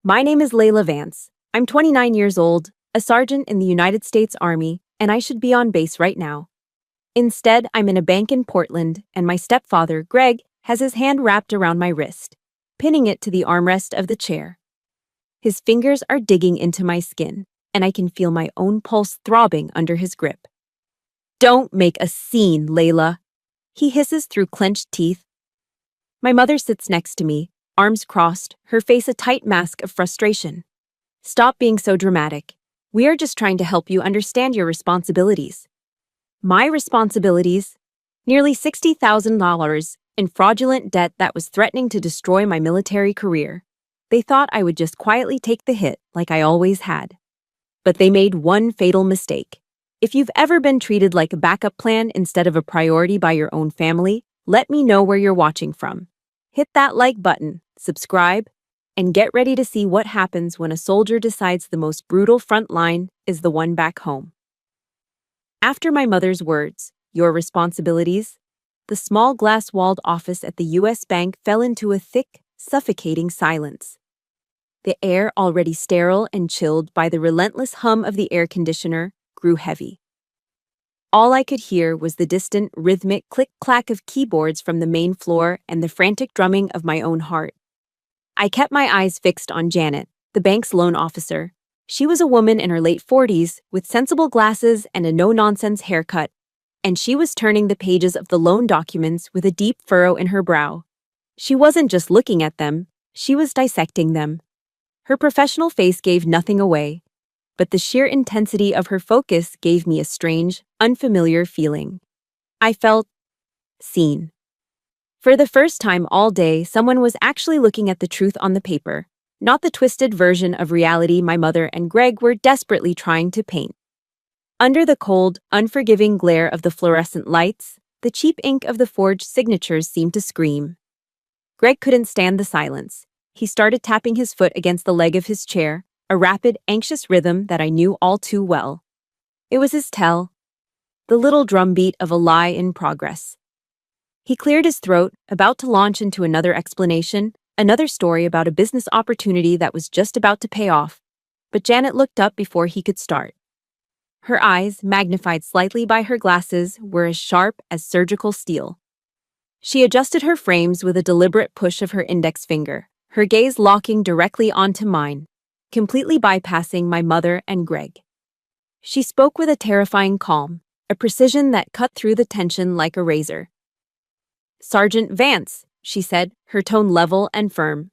My name is Layla Vance. I'm 29 years old, a sergeant in the United States Army, and I should be on base right now. Instead, I'm in a bank in Portland, and my stepfather, Greg, has his hand wrapped around my wrist, pinning it to the armrest of the chair. His fingers are digging into my skin, and I can feel my own pulse throbbing under his grip. "Don't make a scene, Layla," he hisses through clenched teeth. My mother sits next to me, arms crossed, her face a tight mask of frustration. "Stop being so dramatic. We are just trying to help you understand your responsibilities." My responsibilities? Nearly $60,000 in fraudulent debt that was threatening to destroy my military career. They thought I would just quietly take the hit like I always had. But they made one fatal mistake. If you've ever been treated like a backup plan instead of a priority by your own family, let me know where you're watching from. Hit that like button, subscribe, and get ready to see what happens when a soldier decides the most brutal front line is the one back home. After my mother's words, "your responsibilities," the small glass-walled office at the U.S. Bank fell into a thick, suffocating silence. The air, already sterile and chilled by the relentless hum of the air conditioner, grew heavy. All I could hear was the distant, rhythmic click-clack of keyboards from the main floor and the frantic drumming of my own heart. I kept my eyes fixed on Janet, the bank's loan officer. She was a woman in her late 40s with sensible glasses and a no-nonsense haircut, and she was turning the pages of the loan documents with a deep furrow in her brow. She wasn't just looking at them, she was dissecting them. Her professional face gave nothing away, but the sheer intensity of her focus gave me a strange, unfamiliar feeling. I felt seen. For the first time all day, someone was actually looking at the truth on the paper, not the twisted version of reality my mother and Greg were desperately trying to paint. Under the cold, unforgiving glare of the fluorescent lights, the cheap ink of the forged signatures seemed to scream. Greg couldn't stand the silence. He started tapping his foot against the leg of his chair, a rapid, anxious rhythm that I knew all too well. It was his tell, the little drumbeat of a lie in progress. He cleared his throat, about to launch into another explanation, another story about a business opportunity that was just about to pay off, but Janet looked up before he could start. Her eyes, magnified slightly by her glasses, were as sharp as surgical steel. She adjusted her frames with a deliberate push of her index finger, her gaze locking directly onto mine, completely bypassing my mother and Greg. She spoke with a terrifying calm, a precision that cut through the tension like a razor. "Sergeant Vance," she said, her tone level and firm.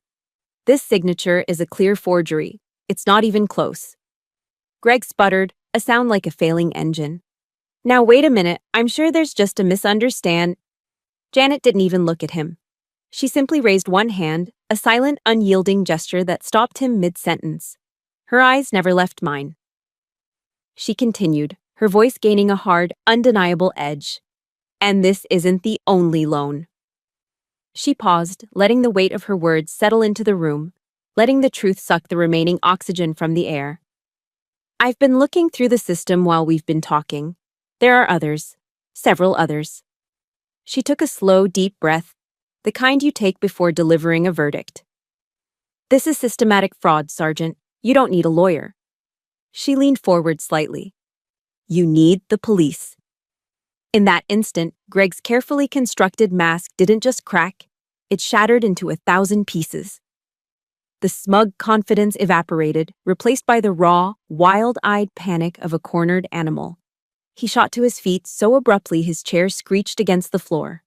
"This signature is a clear forgery. It's not even close." Greg sputtered, a sound like a failing engine. "Now wait a minute, I'm sure there's just a misunderstand." Janet didn't even look at him. She simply raised one hand, a silent, unyielding gesture that stopped him mid-sentence. Her eyes never left mine. She continued, her voice gaining a hard, undeniable edge. "And this isn't the only loan." She paused, letting the weight of her words settle into the room, letting the truth suck the remaining oxygen from the air. "I've been looking through the system while we've been talking. There are others. Several others." She took a slow, deep breath, the kind you take before delivering a verdict. "This is systematic fraud, Sergeant. You don't need a lawyer." She leaned forward slightly. "You need the police." In that instant, Greg's carefully constructed mask didn't just crack, it shattered into 1,000 pieces. The smug confidence evaporated, replaced by the raw, wild-eyed panic of a cornered animal. He shot to his feet so abruptly his chair screeched against the floor.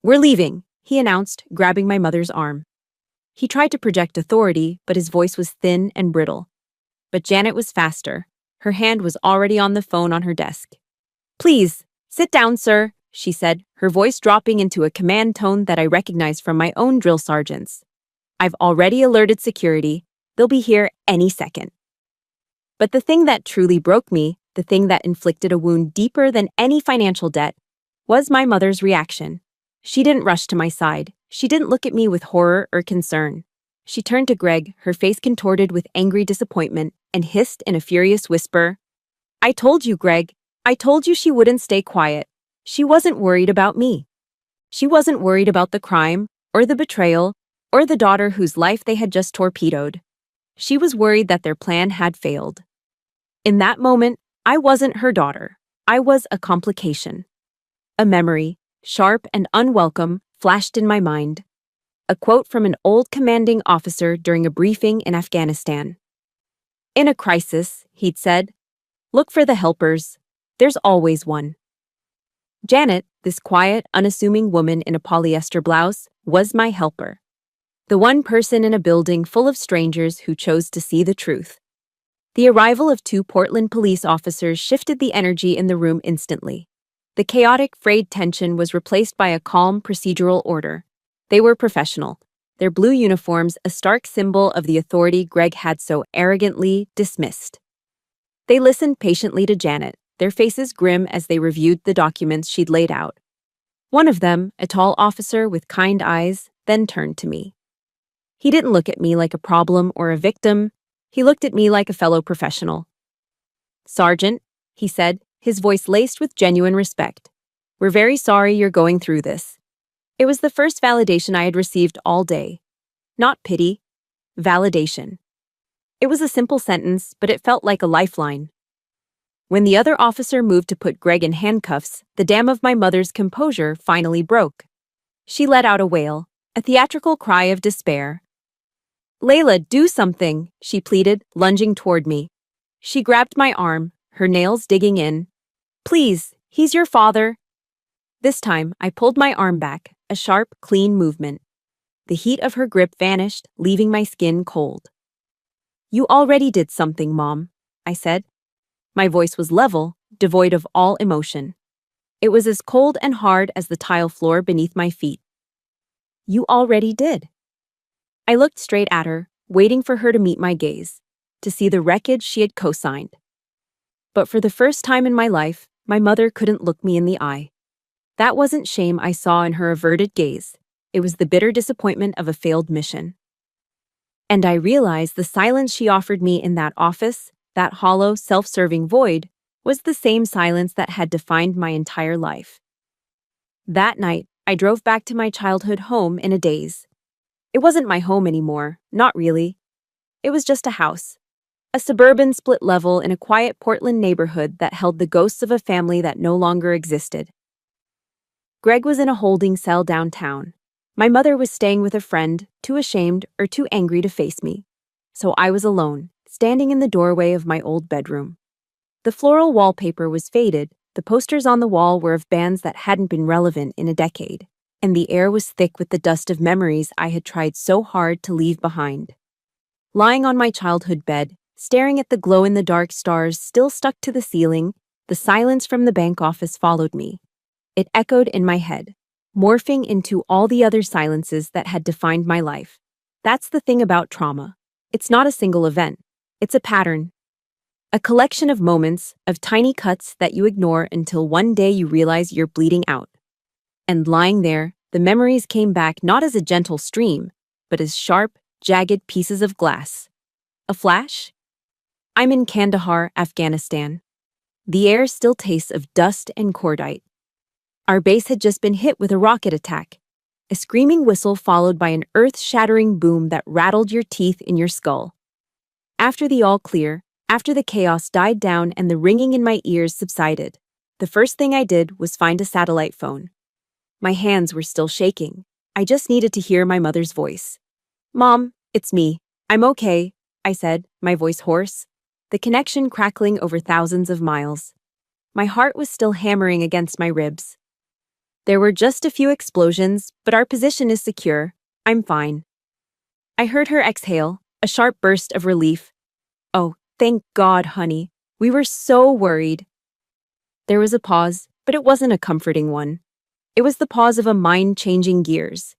"We're leaving," he announced, grabbing my mother's arm. He tried to project authority, but his voice was thin and brittle. But Janet was faster. Her hand was already on the phone on her desk. "Please, sit down, sir," she said, her voice dropping into a command tone that I recognized from my own drill sergeants. "I've already alerted security. They'll be here any second." But the thing that truly broke me, the thing that inflicted a wound deeper than any financial debt, was my mother's reaction. She didn't rush to my side. She didn't look at me with horror or concern. She turned to Greg, her face contorted with angry disappointment, and hissed in a furious whisper, "I told you, Greg. I told you she wouldn't stay quiet. She wasn't worried about me. She wasn't worried about the crime, or the betrayal, or the daughter whose life they had just torpedoed. She was worried that their plan had failed. In that moment, I wasn't her daughter. I was a complication. A memory, sharp and unwelcome, flashed in my mind. A quote from an old commanding officer during a briefing in Afghanistan. "In a crisis," he'd said, "look for the helpers. There's always one." Janet, this quiet, unassuming woman in a polyester blouse, was my helper. The one person in a building full of strangers who chose to see the truth. The arrival of 2 Portland police officers shifted the energy in the room instantly. The chaotic, frayed tension was replaced by a calm, procedural order. They were professional, their blue uniforms a stark symbol of the authority Greg had so arrogantly dismissed. They listened patiently to Janet, their faces grim as they reviewed the documents she'd laid out. One of them, a tall officer with kind eyes, then turned to me. He didn't look at me like a problem or a victim. He looked at me like a fellow professional. "Sergeant," he said, his voice laced with genuine respect, "we're very sorry you're going through this." It was the first validation I had received all day. Not pity, validation. It was a simple sentence, but it felt like a lifeline. When the other officer moved to put Greg in handcuffs, the dam of my mother's composure finally broke. She let out a wail, a theatrical cry of despair. "Layla, do something," she pleaded, lunging toward me. She grabbed my arm, her nails digging in. "Please, he's your father." This time, I pulled my arm back, a sharp, clean movement. The heat of her grip vanished, leaving my skin cold. "You already did something, Mom," I said. My voice was level, devoid of all emotion. It was as cold and hard as the tile floor beneath my feet. "You already did." I looked straight at her, waiting for her to meet my gaze, to see the wreckage she had co-signed. But for the first time in my life, my mother couldn't look me in the eye. That wasn't shame I saw in her averted gaze. It was the bitter disappointment of a failed mission. And I realized the silence she offered me in that office, that hollow, self-serving void, was the same silence that had defined my entire life. That night, I drove back to my childhood home in a daze. It wasn't my home anymore, not really. It was just a house. A suburban split level in a quiet Portland neighborhood that held the ghosts of a family that no longer existed. Greg was in a holding cell downtown. My mother was staying with a friend, too ashamed or too angry to face me. So I was alone, standing in the doorway of my old bedroom. The floral wallpaper was faded, the posters on the wall were of bands that hadn't been relevant in a decade, and the air was thick with the dust of memories I had tried so hard to leave behind. Lying on my childhood bed, staring at the glow-in-the-dark stars still stuck to the ceiling, the silence from the bank office followed me. It echoed in my head, morphing into all the other silences that had defined my life. That's the thing about trauma. It's not a single event. It's a pattern. A collection of moments, of tiny cuts that you ignore until one day you realize you're bleeding out. And lying there, the memories came back not as a gentle stream, but as sharp, jagged pieces of glass. A flash? I'm in Kandahar, Afghanistan. The air still tastes of dust and cordite. Our base had just been hit with a rocket attack, a screaming whistle followed by an earth-shattering boom that rattled your teeth in your skull. After the all clear, after the chaos died down and the ringing in my ears subsided, the first thing I did was find a satellite phone. My hands were still shaking. I just needed to hear my mother's voice. "Mom, it's me. I'm okay," I said, my voice hoarse, the connection crackling over thousands of miles. My heart was still hammering against my ribs. "There were just a few explosions, but our position is secure. I'm fine." I heard her exhale, a sharp burst of relief. "Oh, thank God, honey. We were so worried." There was a pause, but it wasn't a comforting one. It was the pause of a mind changing gears.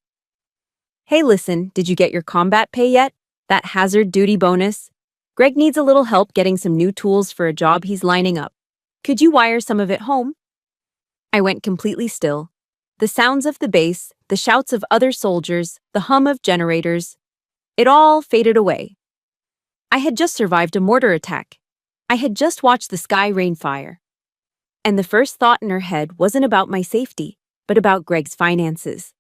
"Hey, listen, did you get your combat pay yet? That hazard duty bonus? Greg needs a little help getting some new tools for a job he's lining up. Could you wire some of it home?" I went completely still. The sounds of the base, the shouts of other soldiers, the hum of generators, it all faded away. I had just survived a mortar attack. I had just watched the sky rain fire. And the first thought in her head wasn't about my safety, but about Greg's finances.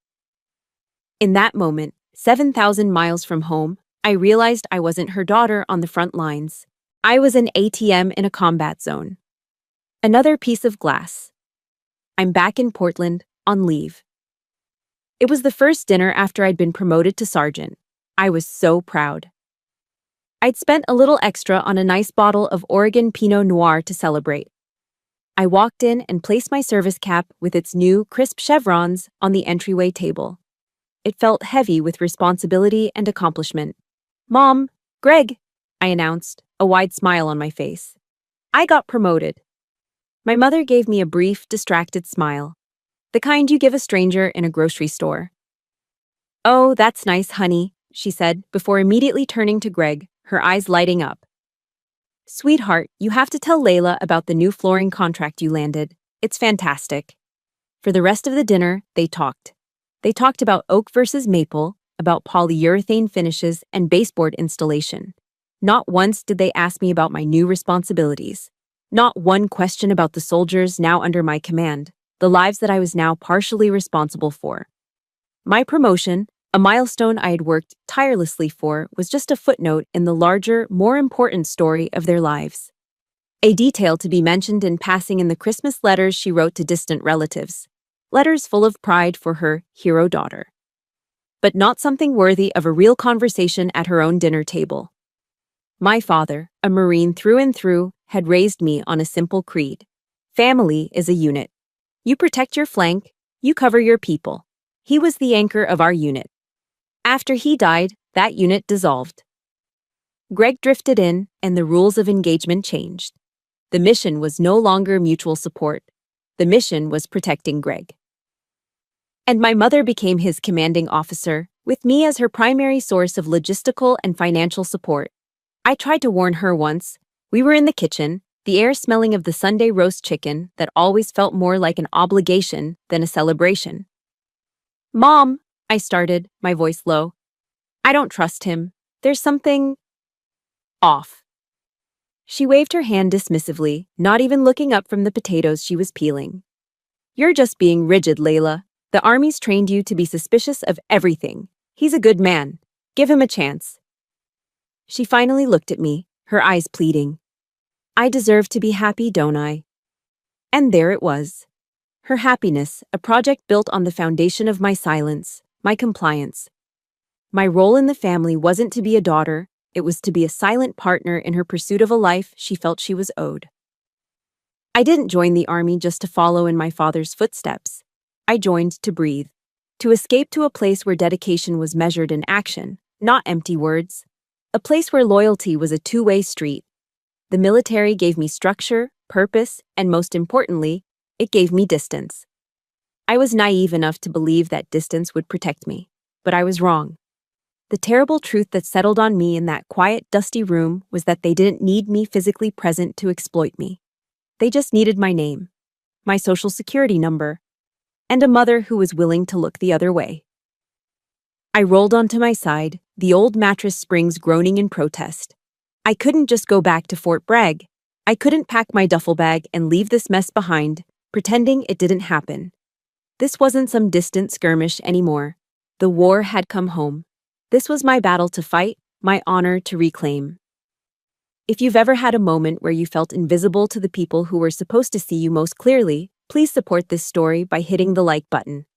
In that moment, 7,000 miles from home, I realized I wasn't her daughter on the front lines. I was an ATM in a combat zone. Another piece of glass. I'm back in Portland, on leave. It was the first dinner after I'd been promoted to sergeant. I was so proud. I'd spent a little extra on a nice bottle of Oregon Pinot Noir to celebrate. I walked in and placed my service cap with its new, crisp chevrons on the entryway table. It felt heavy with responsibility and accomplishment. "Mom, Greg," I announced, a wide smile on my face. "I got promoted." My mother gave me a brief, distracted smile, the kind you give a stranger in a grocery store. "Oh, that's nice, honey," she said, before immediately turning to Greg, her eyes lighting up. "Sweetheart, you have to tell Layla about the new flooring contract you landed. It's fantastic." For the rest of the dinner, they talked. They talked about oak versus maple, about polyurethane finishes and baseboard installation. Not once did they ask me about my new responsibilities. Not one question about the soldiers now under my command, the lives that I was now partially responsible for. My promotion, a milestone I had worked tirelessly for, was just a footnote in the larger, more important story of their lives. A detail to be mentioned in passing in the Christmas letters she wrote to distant relatives. Letters full of pride for her hero daughter. But not something worthy of a real conversation at her own dinner table. My father, a Marine through and through, had raised me on a simple creed. Family is a unit. You protect your flank, you cover your people. He was the anchor of our unit. After he died, that unit dissolved. Greg drifted in, and the rules of engagement changed. The mission was no longer mutual support. The mission was protecting Greg. And my mother became his commanding officer, with me as her primary source of logistical and financial support. I tried to warn her once. We were in the kitchen, the air smelling of the Sunday roast chicken that always felt more like an obligation than a celebration. "Mom," I started, my voice low. "I don't trust him. There's something off." She waved her hand dismissively, not even looking up from the potatoes she was peeling. "You're just being rigid, Layla. The Army's trained you to be suspicious of everything. He's a good man. Give him a chance." She finally looked at me, her eyes pleading. "I deserve to be happy, don't I?" And there it was. Her happiness, a project built on the foundation of my silence, my compliance. My role in the family wasn't to be a daughter, it was to be a silent partner in her pursuit of a life she felt she was owed. I didn't join the Army just to follow in my father's footsteps. I joined to breathe, to escape to a place where dedication was measured in action, not empty words. A place where loyalty was a two-way street. The military gave me structure, purpose, and most importantly, it gave me distance. I was naive enough to believe that distance would protect me, but I was wrong. The terrible truth that settled on me in that quiet, dusty room was that they didn't need me physically present to exploit me. They just needed my name, my social security number, and a mother who was willing to look the other way. I rolled onto my side, the old mattress springs groaning in protest. I couldn't just go back to Fort Bragg. I couldn't pack my duffel bag and leave this mess behind, pretending it didn't happen. This wasn't some distant skirmish anymore. The war had come home. This was my battle to fight, my honor to reclaim. If you've ever had a moment where you felt invisible to the people who were supposed to see you most clearly, please support this story by hitting the like button.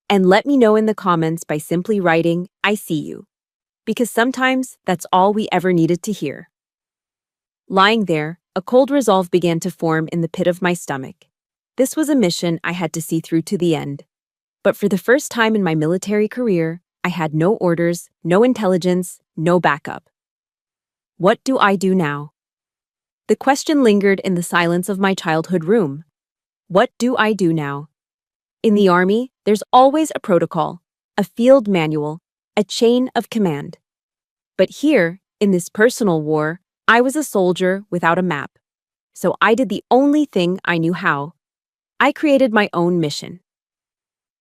And let me know in the comments by simply writing, "I see you." Because sometimes that's all we ever needed to hear. Lying there, a cold resolve began to form in the pit of my stomach. This was a mission I had to see through to the end. But for the first time in my military career, I had no orders, no intelligence, no backup. What do I do now? The question lingered in the silence of my childhood room. What do I do now? In the Army, there's always a protocol, a field manual, a chain of command. But here, in this personal war, I was a soldier without a map. So I did the only thing I knew how. I created my own mission.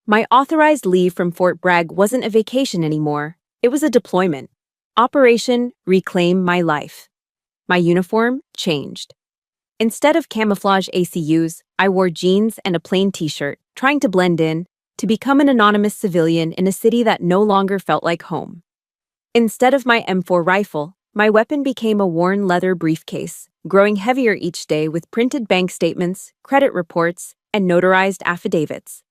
My authorized leave from Fort Bragg wasn't a vacation anymore. It was a deployment. Operation Reclaim My Life. My uniform changed. Instead of camouflage ACUs, I wore jeans and a plain t-shirt, trying to blend in, to become an anonymous civilian in a city that no longer felt like home. Instead of my M4 rifle, my weapon became a worn leather briefcase, growing heavier each day with printed bank statements, credit reports, and notarized affidavits.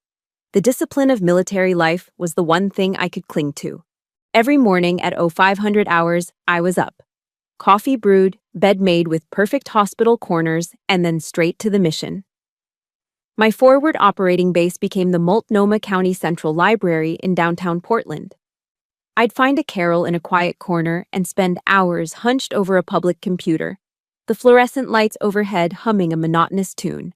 The discipline of military life was the one thing I could cling to. Every morning at 0500 hours, I was up. Coffee brewed, bed made with perfect hospital corners, and then straight to the mission. My forward operating base became the Multnomah County Central Library in downtown Portland. I'd find a carrel in a quiet corner and spend hours hunched over a public computer, the fluorescent lights overhead humming a monotonous tune.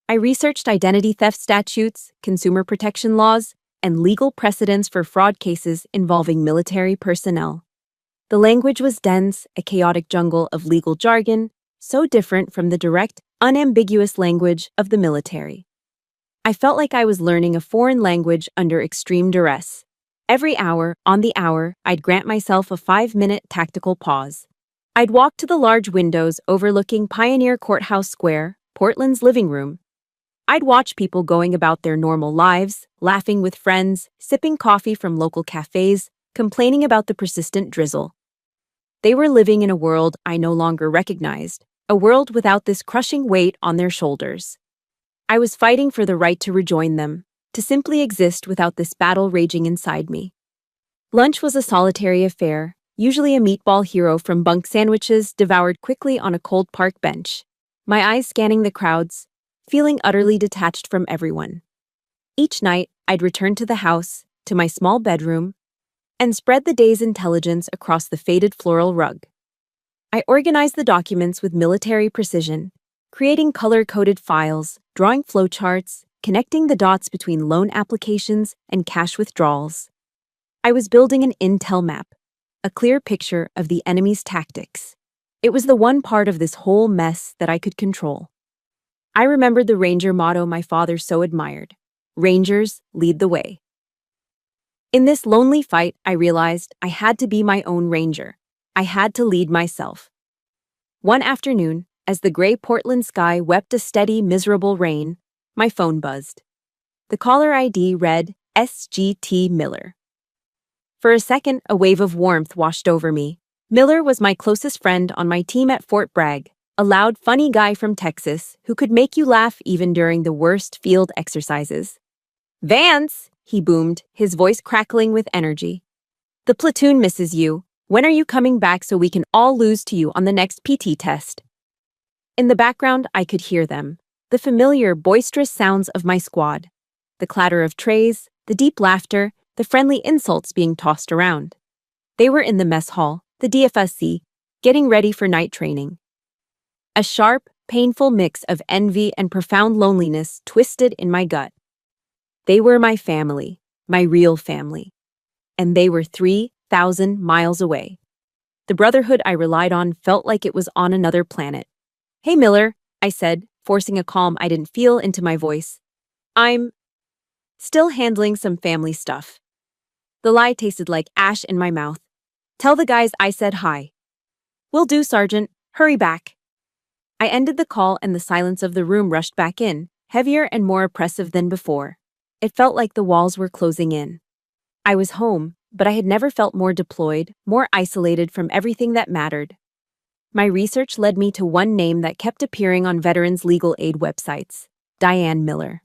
I researched identity theft statutes, consumer protection laws, and legal precedents for fraud cases involving military personnel. The language was dense, a chaotic jungle of legal jargon, so different from the direct, unambiguous language of the military. I felt like I was learning a foreign language under extreme duress. Every hour, on the hour, I'd grant myself a 5-minute tactical pause. I'd walk to the large windows overlooking Pioneer Courthouse Square, Portland's living room. I'd watch people going about their normal lives, laughing with friends, sipping coffee from local cafes, complaining about the persistent drizzle. They were living in a world I no longer recognized, a world without this crushing weight on their shoulders. I was fighting for the right to rejoin them, to simply exist without this battle raging inside me. Lunch was a solitary affair, usually a meatball hero from bunk sandwiches devoured quickly on a cold park bench, my eyes scanning the crowds, feeling utterly detached from everyone. Each night, I'd return to the house, to my small bedroom, and spread the day's intelligence across the faded floral rug. I organized the documents with military precision, creating color-coded files, drawing flowcharts, connecting the dots between loan applications and cash withdrawals. I was building an intel map, a clear picture of the enemy's tactics. It was the one part of this whole mess that I could control. I remembered the Ranger motto my father so admired: Rangers lead the way. In this lonely fight, I realized I had to be my own ranger. I had to lead myself. One afternoon, as the gray Portland sky wept a steady, miserable rain, my phone buzzed. The caller ID read SGT Miller. For a second, a wave of warmth washed over me. Miller was my closest friend on my team at Fort Bragg, a loud, funny guy from Texas who could make you laugh even during the worst field exercises. "Vance!" he boomed, his voice crackling with energy. "The platoon misses you. When are you coming back so we can all lose to you on the next PT test?" In the background, I could hear them, the familiar, boisterous sounds of my squad, the clatter of trays, the deep laughter, the friendly insults being tossed around. They were in the mess hall, the DFSC, getting ready for night training. A sharp, painful mix of envy and profound loneliness twisted in my gut. They were my family, my real family. And they were 3,000 miles away. The brotherhood I relied on felt like it was on another planet. "Hey, Miller," I said, forcing a calm I didn't feel into my voice. "I'm still handling some family stuff." The lie tasted like ash in my mouth. "Tell the guys I said hi." "Will do, Sergeant. Hurry back." I ended the call and the silence of the room rushed back in, heavier and more oppressive than before. It felt like the walls were closing in. I was home, but I had never felt more deployed, more isolated from everything that mattered. My research led me to one name that kept appearing on veterans' legal aid websites: Diane Miller.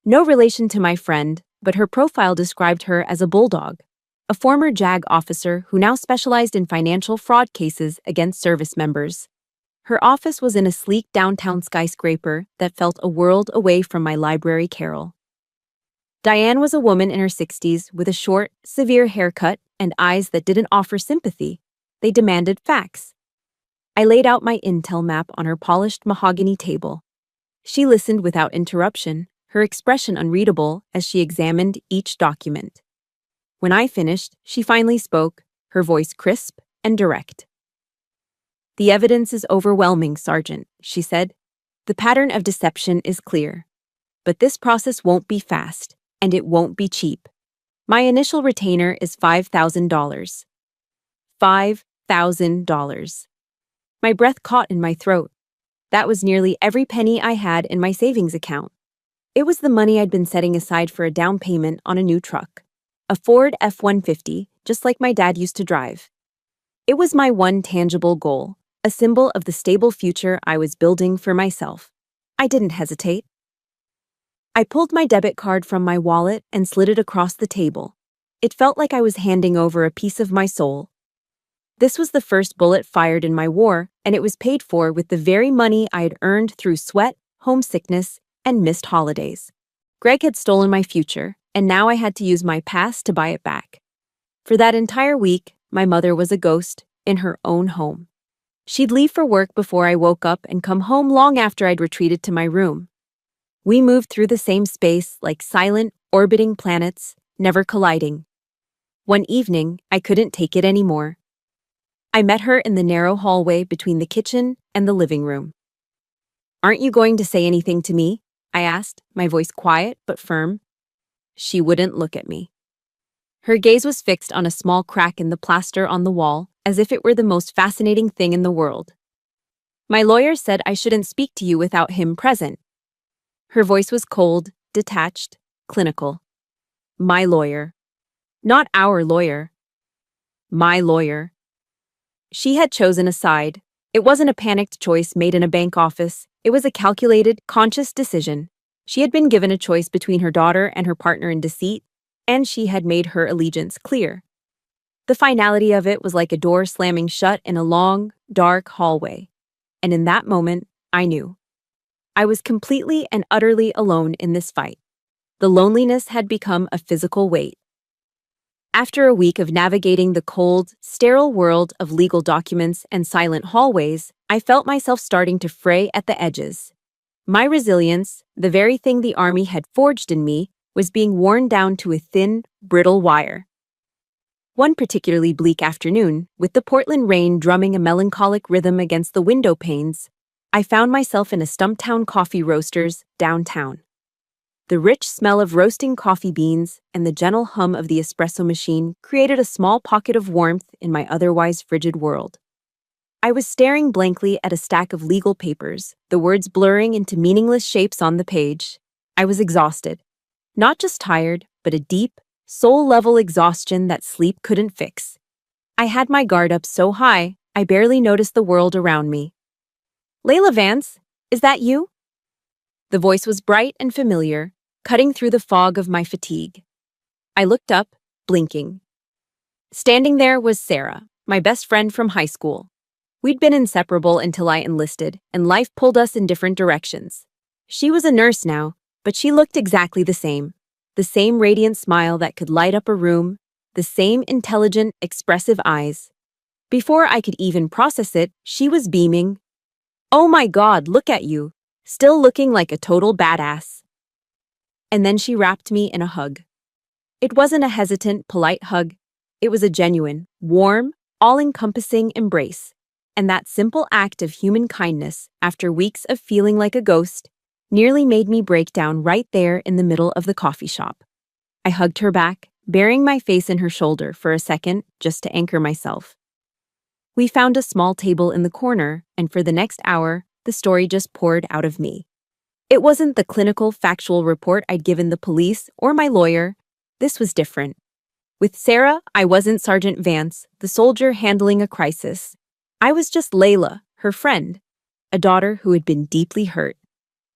No relation to my friend, but her profile described her as a bulldog, a former JAG officer who now specialized in financial fraud cases against service members. Her office was in a sleek downtown skyscraper that felt a world away from my library carrel. Diane was a woman in her 60s with a short, severe haircut and eyes that didn't offer sympathy. They demanded facts. I laid out my intel map on her polished mahogany table. She listened without interruption, her expression unreadable as she examined each document. When I finished, she finally spoke, her voice crisp and direct. "The evidence is overwhelming, Sergeant," she said. "The pattern of deception is clear. But this process won't be fast, and it won't be cheap. My initial retainer is $5,000. $5,000. My breath caught in my throat. That was nearly every penny I had in my savings account. It was the money I'd been setting aside for a down payment on a new truck, a Ford F-150 just like my dad used to drive. It was my one tangible goal, a symbol of the stable future I was building for myself. I didn't hesitate. I pulled my debit card from my wallet and slid it across the table. It felt like I was handing over a piece of my soul. This was the first bullet fired in my war, and it was paid for with the very money I had earned through sweat, homesickness, and missed holidays. Greg had stolen my future, and now I had to use my past to buy it back. For that entire week, my mother was a ghost in her own home. She'd leave for work before I woke up and come home long after I'd retreated to my room. We moved through the same space like silent, orbiting planets, never colliding. One evening, I couldn't take it anymore. I met her in the narrow hallway between the kitchen and the living room. "Aren't you going to say anything to me?" I asked, my voice quiet but firm. She wouldn't look at me. Her gaze was fixed on a small crack in the plaster on the wall, as if it were the most fascinating thing in the world. "My lawyer said I shouldn't speak to you without him present." Her voice was cold, detached, clinical. My lawyer. Not our lawyer. My lawyer. She had chosen a side. It wasn't a panicked choice made in a bank office. It was a calculated, conscious decision. She had been given a choice between her daughter and her partner in deceit, and she had made her allegiance clear. The finality of it was like a door slamming shut in a long, dark hallway. And in that moment, I knew. I was completely and utterly alone in this fight. The loneliness had become a physical weight. After a week of navigating the cold, sterile world of legal documents and silent hallways, I felt myself starting to fray at the edges. My resilience, the very thing the Army had forged in me, was being worn down to a thin, brittle wire. One particularly bleak afternoon, with the Portland rain drumming a melancholic rhythm against the window panes, I found myself in a Stumptown coffee roasters downtown. The rich smell of roasting coffee beans and the gentle hum of the espresso machine created a small pocket of warmth in my otherwise frigid world. I was staring blankly at a stack of legal papers, the words blurring into meaningless shapes on the page. I was exhausted. Not just tired, but a deep, soul-level exhaustion that sleep couldn't fix. I had my guard up so high, I barely noticed the world around me. "Layla Vance, is that you?" The voice was bright and familiar, cutting through the fog of my fatigue. I looked up, blinking. Standing there was Sarah, my best friend from high school. We'd been inseparable until I enlisted, and life pulled us in different directions. She was a nurse now, but she looked exactly the same radiant smile that could light up a room, the same intelligent, expressive eyes. Before I could even process it, she was beaming. "Oh my God, look at you, still looking like a total badass." And then she wrapped me in a hug. It wasn't a hesitant, polite hug. It was a genuine, warm, all-encompassing embrace. And that simple act of human kindness, after weeks of feeling like a ghost, nearly made me break down right there in the middle of the coffee shop. I hugged her back, burying my face in her shoulder for a second just to anchor myself. We found a small table in the corner, and for the next hour, the story just poured out of me. It wasn't the clinical, factual report I'd given the police or my lawyer. This was different. With Sarah, I wasn't Sergeant Vance, the soldier handling a crisis. I was just Layla, her friend, a daughter who had been deeply hurt.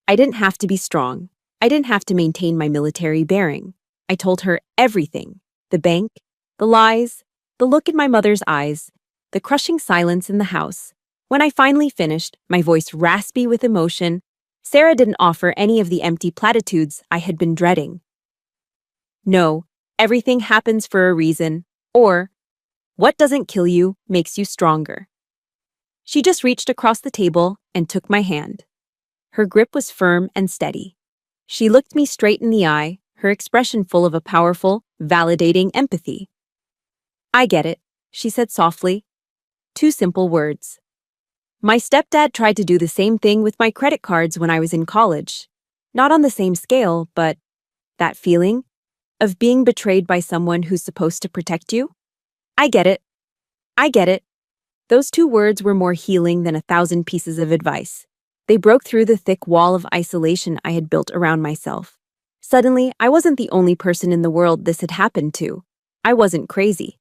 I didn't have to be strong. I didn't have to maintain my military bearing. I told her everything: the bank, the lies, the look in my mother's eyes, the crushing silence in the house. When I finally finished, my voice raspy with emotion, Sarah didn't offer any of the empty platitudes I had been dreading. "No, everything happens for a reason," or "what doesn't kill you makes you stronger." She just reached across the table and took my hand. Her grip was firm and steady. She looked me straight in the eye, her expression full of a powerful, validating empathy. "I get it," she said softly. Two simple words. My stepdad tried to do the same thing with my credit cards when I was in college. Not on the same scale, but that feeling of being betrayed by someone who's supposed to protect you. I get it. I get it. Those two words were more healing than 1,000 pieces of advice. They broke through the thick wall of isolation I had built around myself. Suddenly, I wasn't the only person in the world this had happened to. I wasn't crazy.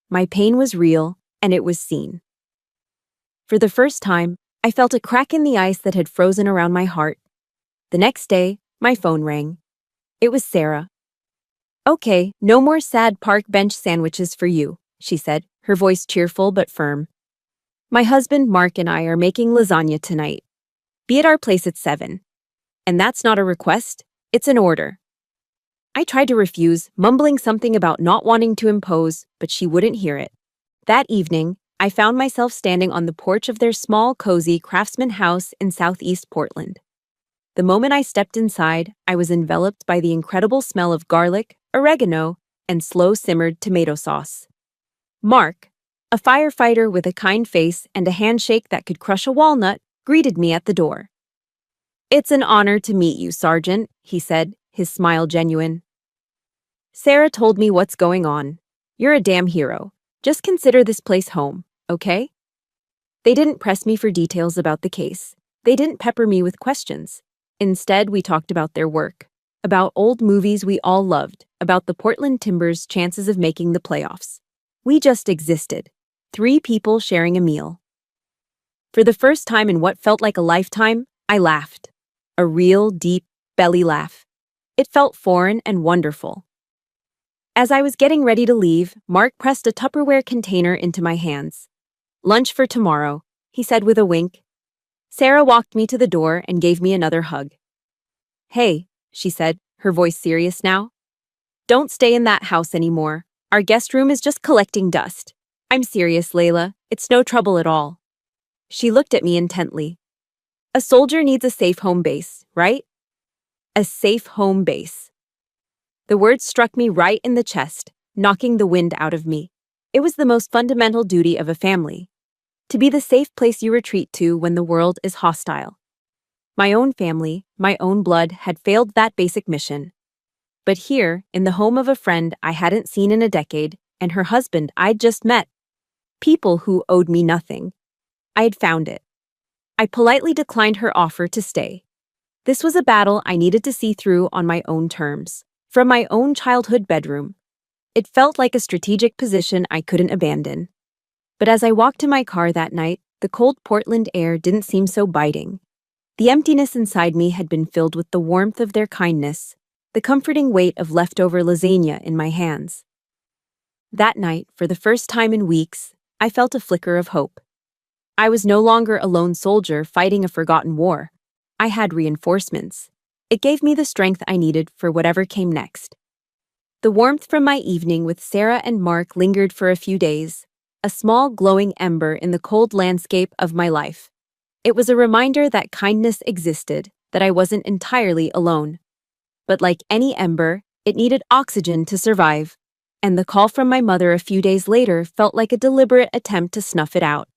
My pain was real, and it was seen. For the first time, I felt a crack in the ice that had frozen around my heart. The next day, my phone rang. It was Sarah. "Okay, no more sad park bench sandwiches for you," she said, her voice cheerful but firm. "My husband Mark and I are making lasagna tonight. Be at our place at 7. And that's not a request, it's an order." I tried to refuse, mumbling something about not wanting to impose, but she wouldn't hear it. That evening, I found myself standing on the porch of their small, cozy craftsman house in southeast Portland. The moment I stepped inside, I was enveloped by the incredible smell of garlic, oregano, and slow-simmered tomato sauce. Mark, a firefighter with a kind face and a handshake that could crush a walnut, greeted me at the door. "It's an honor to meet you, Sergeant," he said, his smile genuine. "Sarah told me what's going on. You're a damn hero. Just consider this place home, okay?" They didn't press me for details about the case. They didn't pepper me with questions. Instead, we talked about their work, about old movies we all loved, about the Portland Timbers' chances of making the playoffs. We just existed, 3 people sharing a meal. For the first time in what felt like a lifetime, I laughed. A real, deep, belly laugh. It felt foreign and wonderful. As I was getting ready to leave, Mark pressed a Tupperware container into my hands. "Lunch for tomorrow," he said with a wink. Sarah walked me to the door and gave me another hug. "Hey," she said, her voice serious now. "Don't stay in that house anymore. Our guest room is just collecting dust. I'm serious, Layla. It's no trouble at all." She looked at me intently. "A soldier needs a safe home base, right? A safe home base." The words struck me right in the chest, knocking the wind out of me. It was the most fundamental duty of a family. To be the safe place you retreat to when the world is hostile. My own family, my own blood, had failed that basic mission. But here, in the home of a friend I hadn't seen in a decade, and her husband I'd just met, people who owed me nothing, I had found it. I politely declined her offer to stay. This was a battle I needed to see through on my own terms, from my own childhood bedroom. It felt like a strategic position I couldn't abandon. But as I walked to my car that night, the cold Portland air didn't seem so biting. The emptiness inside me had been filled with the warmth of their kindness, the comforting weight of leftover lasagna in my hands. That night, for the first time in weeks, I felt a flicker of hope. I was no longer a lone soldier fighting a forgotten war. I had reinforcements. It gave me the strength I needed for whatever came next. The warmth from my evening with Sarah and Mark lingered for a few days, a small glowing ember in the cold landscape of my life. It was a reminder that kindness existed, that I wasn't entirely alone. But like any ember, it needed oxygen to survive, and the call from my mother a few days later felt like a deliberate attempt to snuff it out.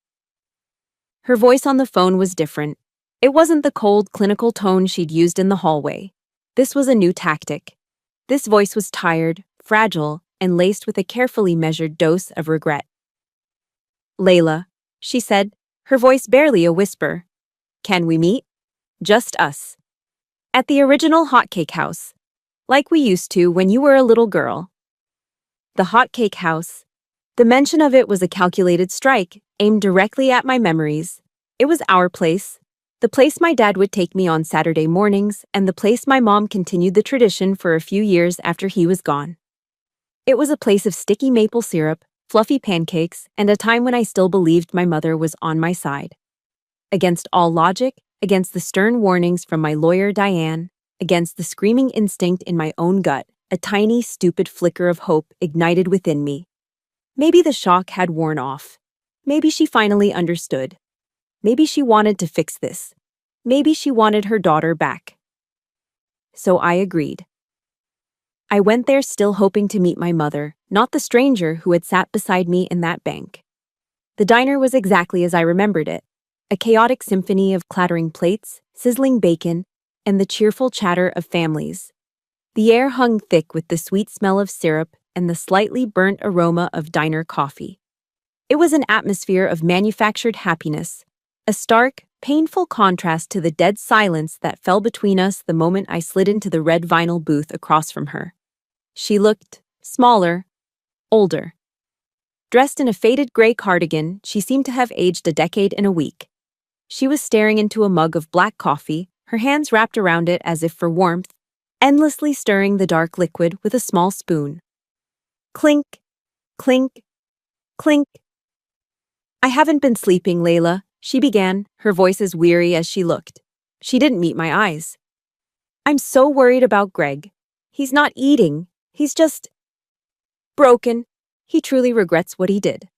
Her voice on the phone was different. It wasn't the cold, clinical tone she'd used in the hallway. This was a new tactic. This voice was tired, fragile, and laced with a carefully measured dose of regret. "Layla," she said, her voice barely a whisper. "Can we meet? Just us. At the original hotcake house. Like we used to when you were a little girl." The hotcake house. The mention of it was a calculated strike, aimed directly at my memories. It was our place. The place my dad would take me on Saturday mornings, and the place my mom continued the tradition for a few years after he was gone. It was a place of sticky maple syrup, fluffy pancakes, and a time when I still believed my mother was on my side. Against all logic, against the stern warnings from my lawyer Diane, against the screaming instinct in my own gut, a tiny, stupid flicker of hope ignited within me. Maybe the shock had worn off. Maybe she finally understood. Maybe she wanted to fix this. Maybe she wanted her daughter back. So I agreed. I went there still hoping to meet my mother, not the stranger who had sat beside me in that bank. The diner was exactly as I remembered it, a chaotic symphony of clattering plates, sizzling bacon, and the cheerful chatter of families. The air hung thick with the sweet smell of syrup and the slightly burnt aroma of diner coffee. It was an atmosphere of manufactured happiness, a stark, painful contrast to the dead silence that fell between us the moment I slid into the red vinyl booth across from her. She looked smaller, older. Dressed in a faded gray cardigan, she seemed to have aged a decade in a week. She was staring into a mug of black coffee, her hands wrapped around it as if for warmth, endlessly stirring the dark liquid with a small spoon. Clink, clink, clink. I haven't been sleeping, Layla, she began, her voice as weary as she looked. She didn't meet my eyes. I'm so worried about Greg. He's not eating. He's just broken. He truly regrets what he did.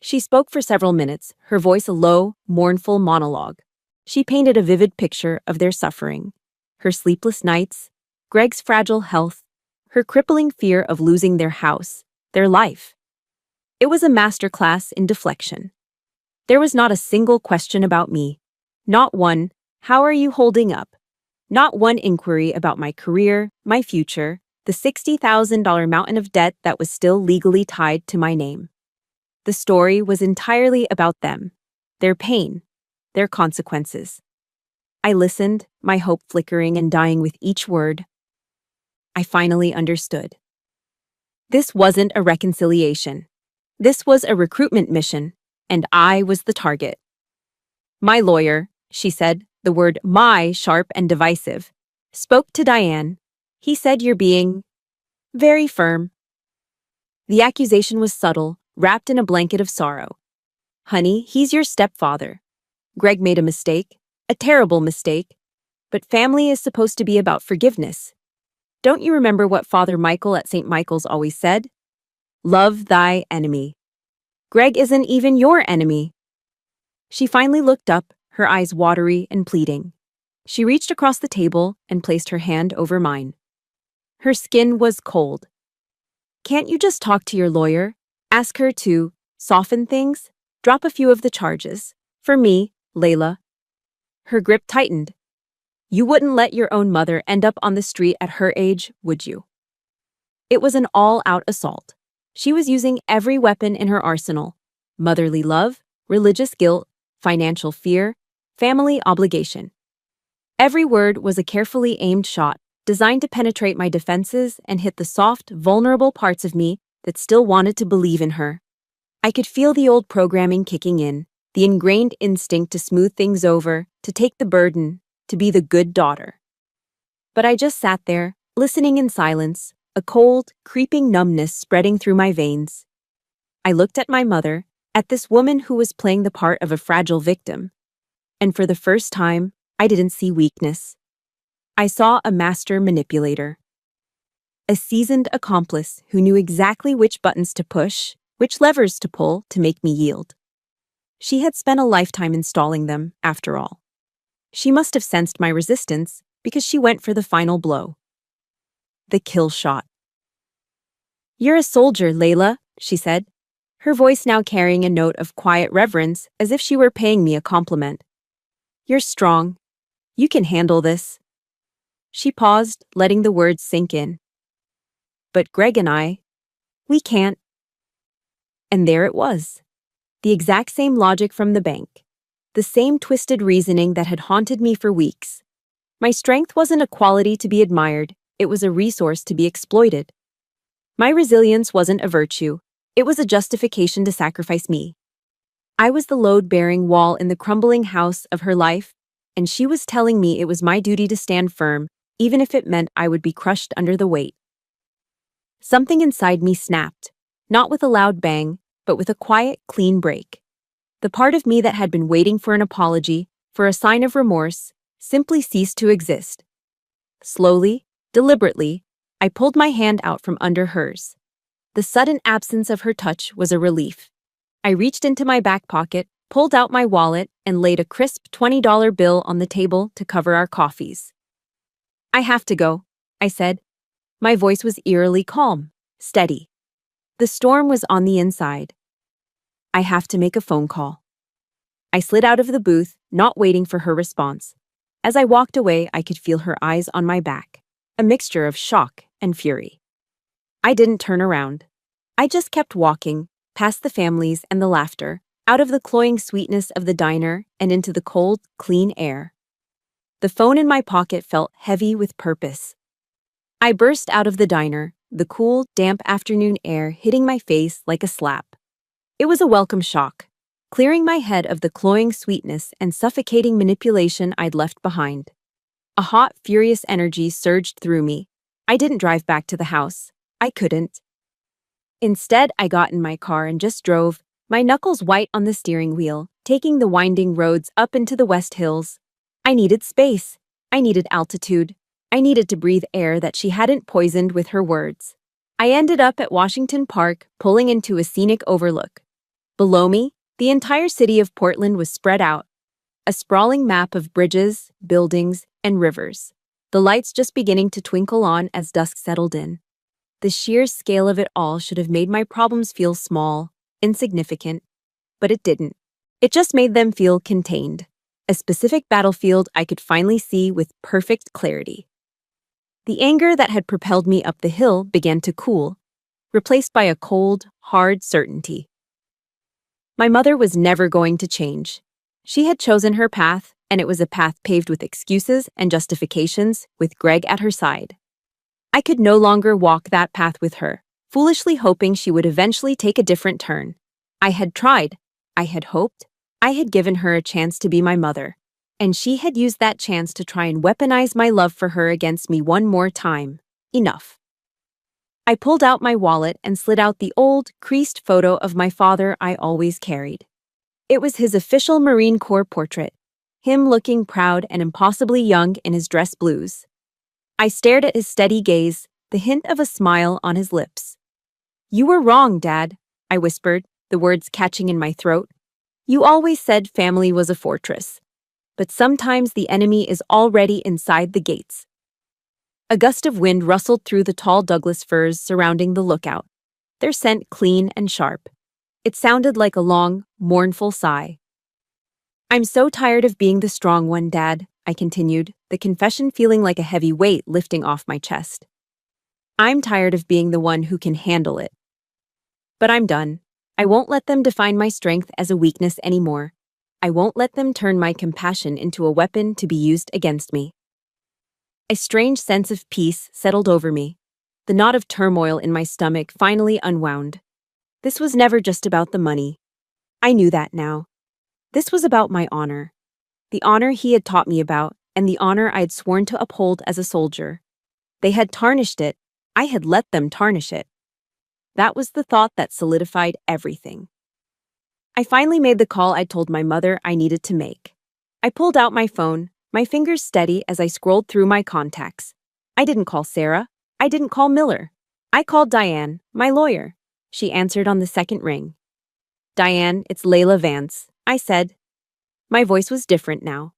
She spoke for several minutes, her voice a low, mournful monologue. She painted a vivid picture of their suffering. Her sleepless nights, Greg's fragile health, her crippling fear of losing their house, their life. It was a masterclass in deflection. There was not a single question about me. Not one, how are you holding up? Not one inquiry about my career, my future, the $60,000 mountain of debt that was still legally tied to my name. The story was entirely about them, their pain, their consequences. I listened, my hope flickering and dying with each word. I finally understood. This wasn't a reconciliation. This was a recruitment mission, and I was the target. My lawyer, she said, the word my sharp and divisive, spoke to Diane. He said you're being very firm. The accusation was subtle, wrapped in a blanket of sorrow. Honey, he's your stepfather. Greg made a mistake, a terrible mistake, but family is supposed to be about forgiveness. Don't you remember what Father Michael at St. Michael's always said? Love thy enemy. Greg isn't even your enemy. She finally looked up, her eyes watery and pleading. She reached across the table and placed her hand over mine. Her skin was cold. Can't you just talk to your lawyer? Ask her to soften things? Drop a few of the charges. For me, Layla. Her grip tightened. You wouldn't let your own mother end up on the street at her age, would you? It was an all-out assault. She was using every weapon in her arsenal. Motherly love, religious guilt, financial fear, family obligation. Every word was a carefully aimed shot, designed to penetrate my defenses and hit the soft, vulnerable parts of me that still wanted to believe in her. I could feel the old programming kicking in, the ingrained instinct to smooth things over, to take the burden, to be the good daughter. But I just sat there, listening in silence, a cold, creeping numbness spreading through my veins. I looked at my mother, at this woman who was playing the part of a fragile victim. And for the first time, I didn't see weakness. I saw a master manipulator. A seasoned accomplice who knew exactly which buttons to push, which levers to pull to make me yield. She had spent a lifetime installing them, after all. She must have sensed my resistance because she went for the final blow. The kill shot. You're a soldier, Layla, she said, her voice now carrying a note of quiet reverence as if she were paying me a compliment. You're strong. You can handle this. She paused, letting the words sink in. But Greg and I, we can't. And there it was. The exact same logic from the bank. The same twisted reasoning that had haunted me for weeks. My strength wasn't a quality to be admired, it was a resource to be exploited. My resilience wasn't a virtue, it was a justification to sacrifice me. I was the load-bearing wall in the crumbling house of her life, and she was telling me it was my duty to stand firm, even if it meant I would be crushed under the weight. Something inside me snapped, not with a loud bang, but with a quiet, clean break. The part of me that had been waiting for an apology, for a sign of remorse, simply ceased to exist. Slowly, deliberately, I pulled my hand out from under hers. The sudden absence of her touch was a relief. I reached into my back pocket, pulled out my wallet, and laid a crisp $20 bill on the table to cover our coffees. I have to go, I said. My voice was eerily calm, steady. The storm was on the inside. I have to make a phone call. I slid out of the booth, not waiting for her response. As I walked away, I could feel her eyes on my back, a mixture of shock and fury. I didn't turn around. I just kept walking, past the families and the laughter, out of the cloying sweetness of the diner and into the cold, clean air. The phone in my pocket felt heavy with purpose. I burst out of the diner, the cool, damp afternoon air hitting my face like a slap. It was a welcome shock, clearing my head of the cloying sweetness and suffocating manipulation I'd left behind. A hot, furious energy surged through me. I didn't drive back to the house. I couldn't. Instead, I got in my car and just drove, my knuckles white on the steering wheel, taking the winding roads up into the West Hills. I needed space. I needed altitude. I needed to breathe air that she hadn't poisoned with her words. I ended up at Washington Park, pulling into a scenic overlook. Below me, the entire city of Portland was spread out, a sprawling map of bridges, buildings, and rivers, the lights just beginning to twinkle on as dusk settled in. The sheer scale of it all should have made my problems feel small, insignificant, but it didn't. It just made them feel contained, a specific battlefield I could finally see with perfect clarity. The anger that had propelled me up the hill began to cool, replaced by a cold, hard certainty. My mother was never going to change. She had chosen her path, and it was a path paved with excuses and justifications, with Greg at her side. I could no longer walk that path with her, foolishly hoping she would eventually take a different turn. I had tried, I had hoped, I had given her a chance to be my mother, and she had used that chance to try and weaponize my love for her against me one more time. Enough. I pulled out my wallet and slid out the old, creased photo of my father I always carried. It was his official Marine Corps portrait, him looking proud and impossibly young in his dress blues. I stared at his steady gaze, the hint of a smile on his lips. "You were wrong, Dad," I whispered, the words catching in my throat. "You always said family was a fortress. But sometimes the enemy is already inside the gates." A gust of wind rustled through the tall Douglas firs surrounding the lookout, their scent clean and sharp. It sounded like a long, mournful sigh. "I'm so tired of being the strong one, Dad," I continued, the confession feeling like a heavy weight lifting off my chest. "I'm tired of being the one who can handle it. But I'm done. I won't let them define my strength as a weakness anymore. I won't let them turn my compassion into a weapon to be used against me." A strange sense of peace settled over me. The knot of turmoil in my stomach finally unwound. This was never just about the money. I knew that now. This was about my honor. The honor he had taught me about, and the honor I had sworn to uphold as a soldier. They had tarnished it. I had let them tarnish it. That was the thought that solidified everything. I finally made the call I told my mother I needed to make. I pulled out my phone, my fingers steady as I scrolled through my contacts. I didn't call Sarah. I didn't call Miller. I called Diane, my lawyer. She answered on the second ring. "Diane, it's Layla Vance," I said. My voice was different now.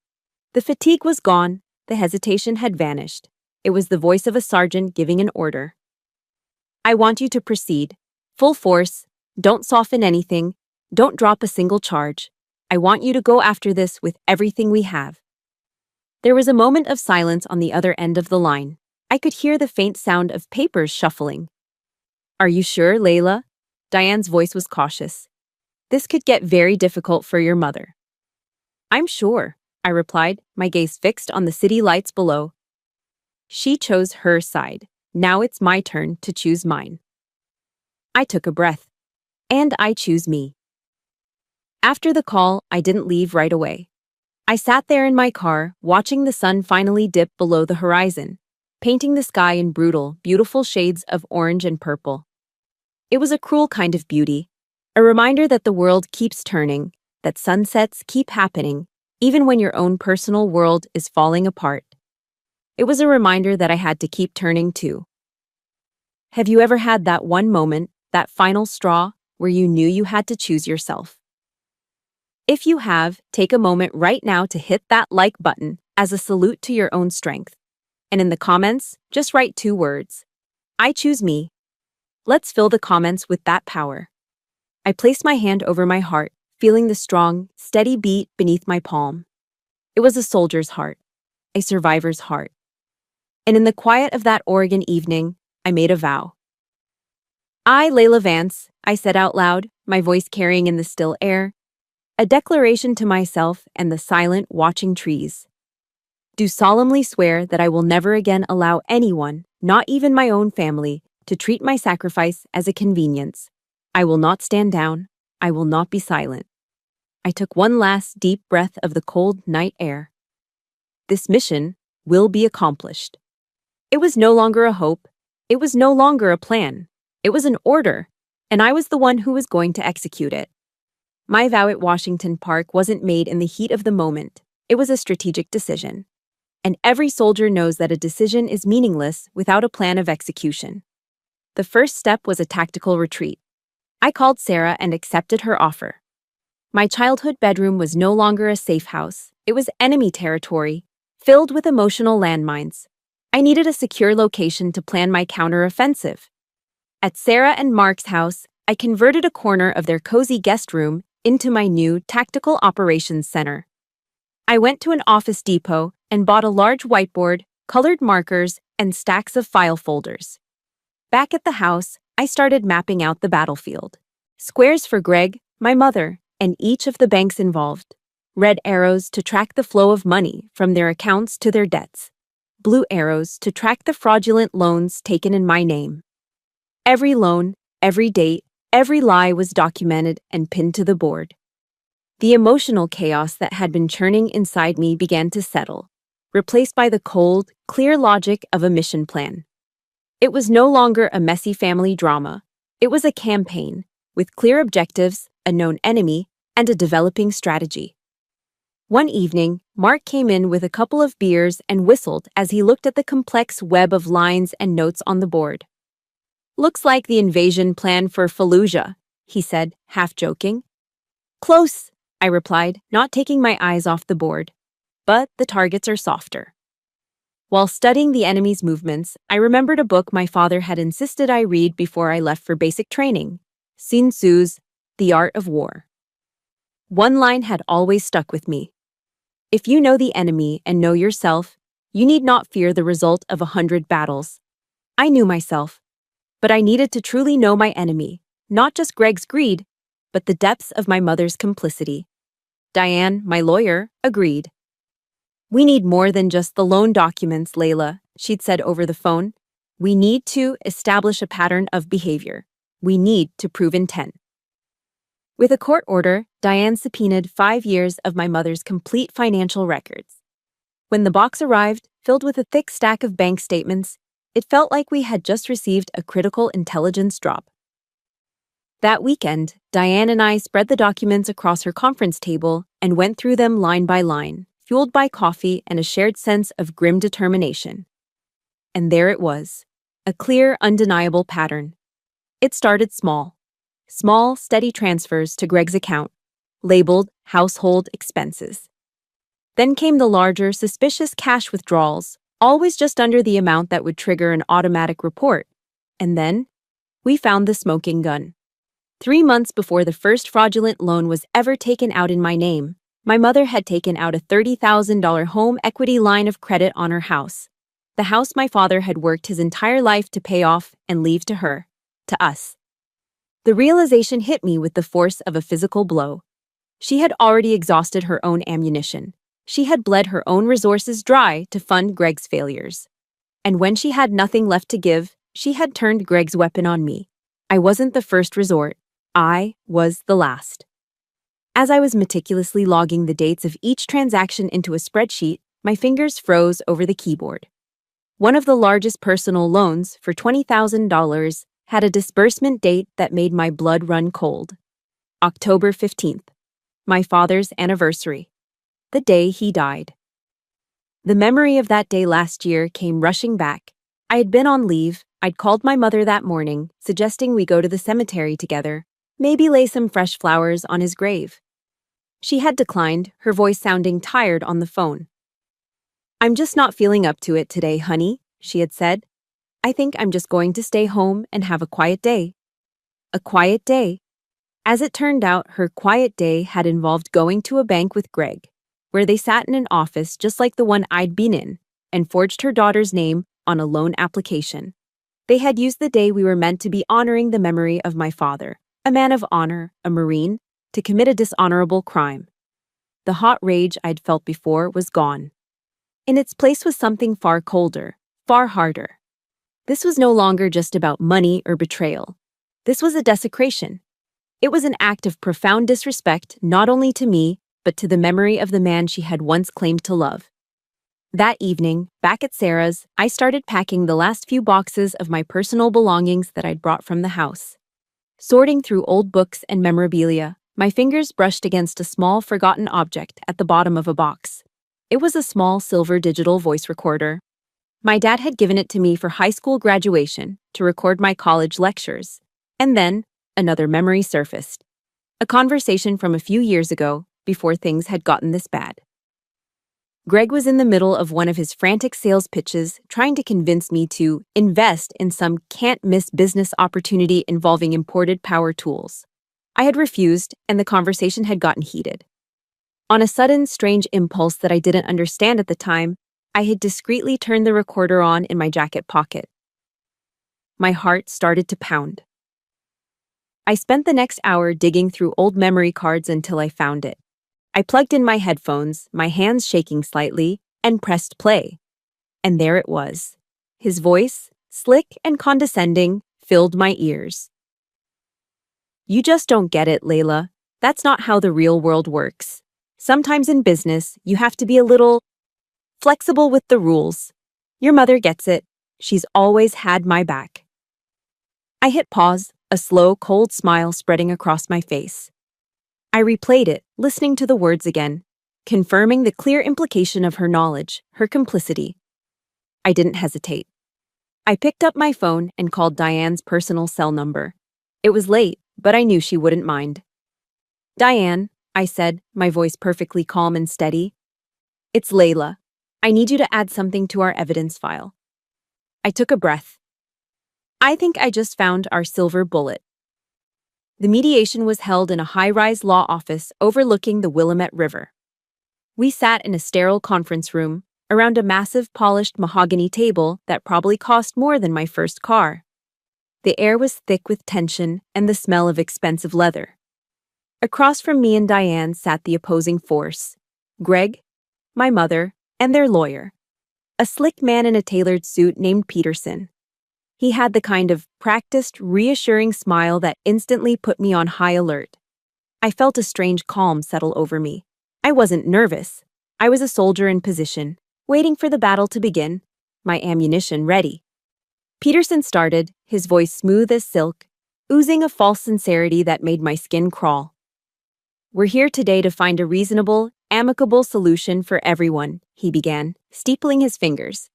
The fatigue was gone, the hesitation had vanished. It was the voice of a sergeant giving an order. "I want you to proceed. Full force. Don't soften anything. Don't drop a single charge. I want you to go after this with everything we have." There was a moment of silence on the other end of the line. I could hear the faint sound of papers shuffling. "Are you sure, Layla?" Diane's voice was cautious. "This could get very difficult for your mother." "I'm sure," I replied, my gaze fixed on the city lights below. She chose her side. Now it's my turn to choose mine. I took a breath. And I choose me. After the call, I didn't leave right away. I sat there in my car, watching the sun finally dip below the horizon, painting the sky in brutal, beautiful shades of orange and purple. It was a cruel kind of beauty, a reminder that the world keeps turning, that sunsets keep happening, even when your own personal world is falling apart. It was a reminder that I had to keep turning too. Have you ever had that one moment, that final straw, where you knew you had to choose yourself? If you have, take a moment right now to hit that like button as a salute to your own strength. And in the comments, just write 2 words. I choose me. Let's fill the comments with that power. I placed my hand over my heart, feeling the strong, steady beat beneath my palm. It was a soldier's heart, a survivor's heart. And in the quiet of that Oregon evening, I made a vow. "I, Layla Vance," I said out loud, my voice carrying in the still air, a declaration to myself and the silent, watching trees. "Do solemnly swear that I will never again allow anyone, not even my own family, to treat my sacrifice as a convenience. I will not stand down. I will not be silent. I took one last deep breath of the cold night air. This mission will be accomplished. It was no longer a hope. It was no longer a plan. It was an order, and I was the one who was going to execute it. My vow at Washington Park wasn't made in the heat of the moment. It was a strategic decision. And every soldier knows that a decision is meaningless without a plan of execution. The first step was a tactical retreat. I called Sarah and accepted her offer. My childhood bedroom was no longer a safe house. It was enemy territory, filled with emotional landmines. I needed a secure location to plan my counteroffensive. At Sarah and Mark's house, I converted a corner of their cozy guest room into my new Tactical Operations Center. I went to an Office Depot and bought a large whiteboard, colored markers, and stacks of file folders. Back at the house, I started mapping out the battlefield. Squares for Greg, my mother, and each of the banks involved. Red arrows to track the flow of money from their accounts to their debts. Blue arrows to track the fraudulent loans taken in my name. Every loan, every date, every lie was documented and pinned to the board. The emotional chaos that had been churning inside me began to settle, replaced by the cold, clear logic of a mission plan. It was no longer a messy family drama. It was a campaign, with clear objectives, a known enemy, and a developing strategy. One evening, Mark came in with a couple of beers and whistled as he looked at the complex web of lines and notes on the board. "Looks like the invasion plan for Fallujah," he said, half joking. "Close," I replied, not taking my eyes off the board. "But the targets are softer." While studying the enemy's movements, I remembered a book my father had insisted I read before I left for basic training, Sun Tzu's The Art of War. One line had always stuck with me. If you know the enemy and know yourself, you need not fear the result of 100 battles. I knew myself, but I needed to truly know my enemy, not just Greg's greed, but the depths of my mother's complicity. Diane, my lawyer, agreed. "We need more than just the loan documents, Layla," she'd said over the phone. "We need to establish a pattern of behavior. We need to prove intent." With a court order, Diane subpoenaed 5 years of my mother's complete financial records. When the box arrived, filled with a thick stack of bank statements, it felt like we had just received a critical intelligence drop. That weekend, Diane and I spread the documents across her conference table and went through them line by line, fueled by coffee and a shared sense of grim determination. And there it was, a clear, undeniable pattern. It started small. Small, steady transfers to Greg's account, labeled household expenses. Then came the larger, suspicious cash withdrawals, always just under the amount that would trigger an automatic report. And then, we found the smoking gun. 3 months before the first fraudulent loan was ever taken out in my name, my mother had taken out a $30,000 home equity line of credit on her house. The house my father had worked his entire life to pay off and leave to her, to us. The realization hit me with the force of a physical blow. She had already exhausted her own ammunition. She had bled her own resources dry to fund Greg's failures. And when she had nothing left to give, she had turned Greg's weapon on me. I wasn't the first resort. I was the last. As I was meticulously logging the dates of each transaction into a spreadsheet, my fingers froze over the keyboard. One of the largest personal loans, for $20,000, had a disbursement date that made my blood run cold. October 15th, my father's anniversary, the day he died. The memory of that day last year came rushing back. I had been on leave. I'd called my mother that morning, suggesting we go to the cemetery together, maybe lay some fresh flowers on his grave. She had declined, her voice sounding tired on the phone. "I'm just not feeling up to it today, honey," she had said. "I think I'm just going to stay home and have a quiet day." A quiet day. As it turned out, her quiet day had involved going to a bank with Greg, where they sat in an office just like the one I'd been in, and forged her daughter's name on a loan application. They had used the day we were meant to be honoring the memory of my father, a man of honor, a Marine, to commit a dishonorable crime. The hot rage I'd felt before was gone. In its place was something far colder, far harder. This was no longer just about money or betrayal. This was a desecration. It was an act of profound disrespect not only to me, but to the memory of the man she had once claimed to love. That evening, back at Sarah's, I started packing the last few boxes of my personal belongings that I'd brought from the house. Sorting through old books and memorabilia, my fingers brushed against a small forgotten object at the bottom of a box. It was a small silver digital voice recorder. My dad had given it to me for high school graduation to record my college lectures. And then, another memory surfaced. A conversation from a few years ago, before things had gotten this bad. Greg was in the middle of one of his frantic sales pitches, trying to convince me to invest in some can't-miss business opportunity involving imported power tools. I had refused, and the conversation had gotten heated. On a sudden, strange impulse that I didn't understand at the time, I had discreetly turned the recorder on in my jacket pocket. My heart started to pound. I spent the next hour digging through old memory cards until I found it. I plugged in my headphones, my hands shaking slightly, and pressed play. And there it was. His voice, slick and condescending, filled my ears. "You just don't get it, Layla. That's not how the real world works. Sometimes in business, you have to be a little flexible with the rules. Your mother gets it. She's always had my back." I hit pause, a slow, cold smile spreading across my face. I replayed it, listening to the words again, confirming the clear implication of her knowledge, her complicity. I didn't hesitate. I picked up my phone and called Diane's personal cell number. It was late, but I knew she wouldn't mind. "Diane," I said, my voice perfectly calm and steady. "It's Layla. I need you to add something to our evidence file." I took a breath. "I think I just found our silver bullet." The mediation was held in a high-rise law office overlooking the Willamette River. We sat in a sterile conference room, around a massive polished mahogany table that probably cost more than my first car. The air was thick with tension and the smell of expensive leather. Across from me and Diane sat the opposing force, Greg, my mother, and their lawyer, a slick man in a tailored suit named Peterson. He had the kind of practiced, reassuring smile that instantly put me on high alert. I felt a strange calm settle over me. I wasn't nervous. I was a soldier in position, waiting for the battle to begin, my ammunition ready. Peterson started, his voice smooth as silk, oozing a false sincerity that made my skin crawl. "We're here today to find a reasonable, amicable solution for everyone," he began, steepling his fingers.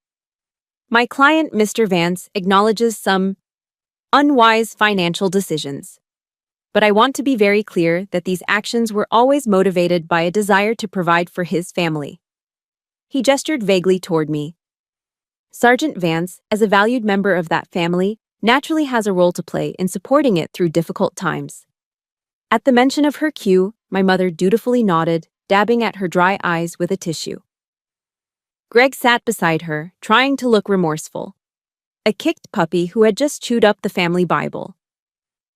"My client, Mr. Vance, acknowledges some unwise financial decisions. But I want to be very clear that these actions were always motivated by a desire to provide for his family." He gestured vaguely toward me. "Sergeant Vance, as a valued member of that family, naturally has a role to play in supporting it through difficult times." At the mention of her cue, my mother dutifully nodded, dabbing at her dry eyes with a tissue. Greg sat beside her, trying to look remorseful. A kicked puppy who had just chewed up the family Bible.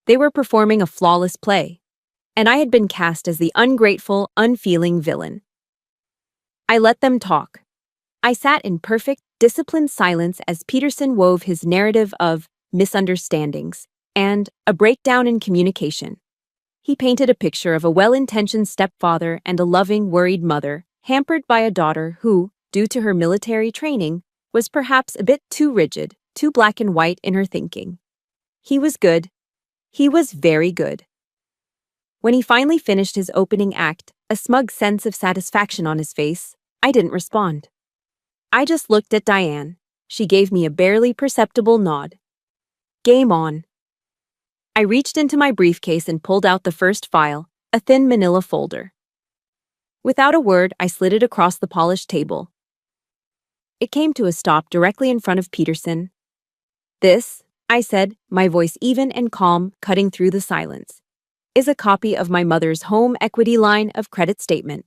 They were performing a flawless play, and I had been cast as the ungrateful, unfeeling villain. I let them talk. I sat in perfect, disciplined silence as Peterson wove his narrative of misunderstandings and a breakdown in communication. He painted a picture of a well-intentioned stepfather and a loving, worried mother, hampered by a daughter who, due to her military training, was perhaps a bit too rigid, too black and white in her thinking. He was good. He was very good. When he finally finished his opening act, a smug sense of satisfaction on his face, I didn't respond. I just looked at Diane. She gave me a barely perceptible nod. Game on. I reached into my briefcase and pulled out the first file, a thin manila folder. Without a word, I slid it across the polished table. It came to a stop directly in front of Peterson. "This," I said, my voice even and calm, cutting through the silence, "is a copy of my mother's home equity line of credit statement."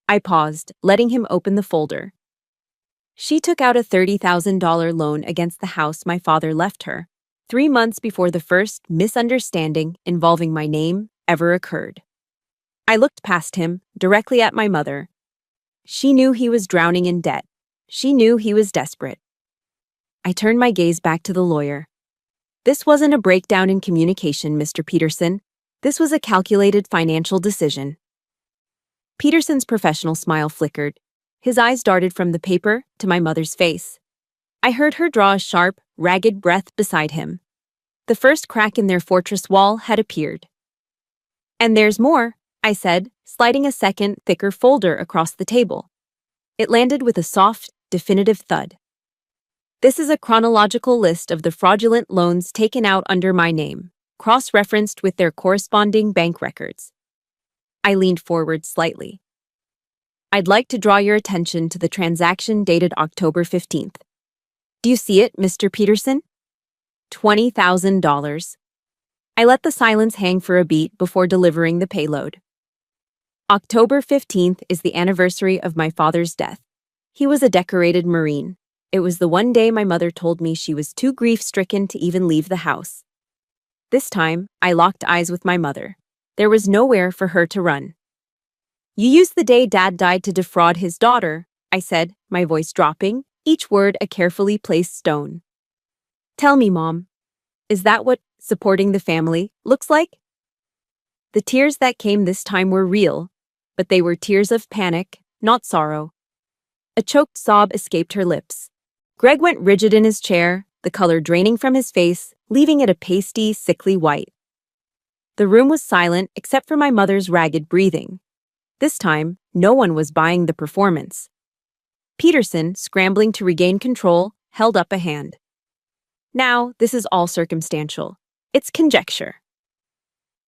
I paused, letting him open the folder. She took out a $30,000 loan against the house my father left her, 3 months before the first misunderstanding involving my name ever occurred. I looked past him, directly at my mother. She knew he was drowning in debt. She knew he was desperate. I turned my gaze back to the lawyer. "This wasn't a breakdown in communication, Mr. Peterson. This was a calculated financial decision. Peterson's professional smile flickered. His eyes darted from the paper to my mother's face. I heard her draw a sharp, ragged breath beside him. The first crack in their fortress wall had appeared. "And there's more," I said, sliding a second, thicker folder across the table. It landed with a soft, definitive thud. "This is a chronological list of the fraudulent loans taken out under my name, cross-referenced with their corresponding bank records." I leaned forward slightly. "I'd like to draw your attention to the transaction dated October 15th. Do you see it, Mr. Peterson? $20,000. I let the silence hang for a beat before delivering the payload. October 15th is the anniversary of my father's death. He was a decorated Marine. It was the one day my mother told me she was too grief-stricken to even leave the house. This time, I locked eyes with my mother. There was nowhere for her to run. "You used the day Dad died to defraud his daughter," I said, my voice dropping, each word a carefully placed stone. "Tell me, Mom, is that what supporting the family looks like?" The tears that came this time were real, but they were tears of panic, not sorrow. A choked sob escaped her lips. Greg went rigid in his chair, the color draining from his face, leaving it a pasty, sickly white. The room was silent except for my mother's ragged breathing. This time, no one was buying the performance. Peterson, scrambling to regain control, held up a hand. "Now, this is all circumstantial. It's conjecture."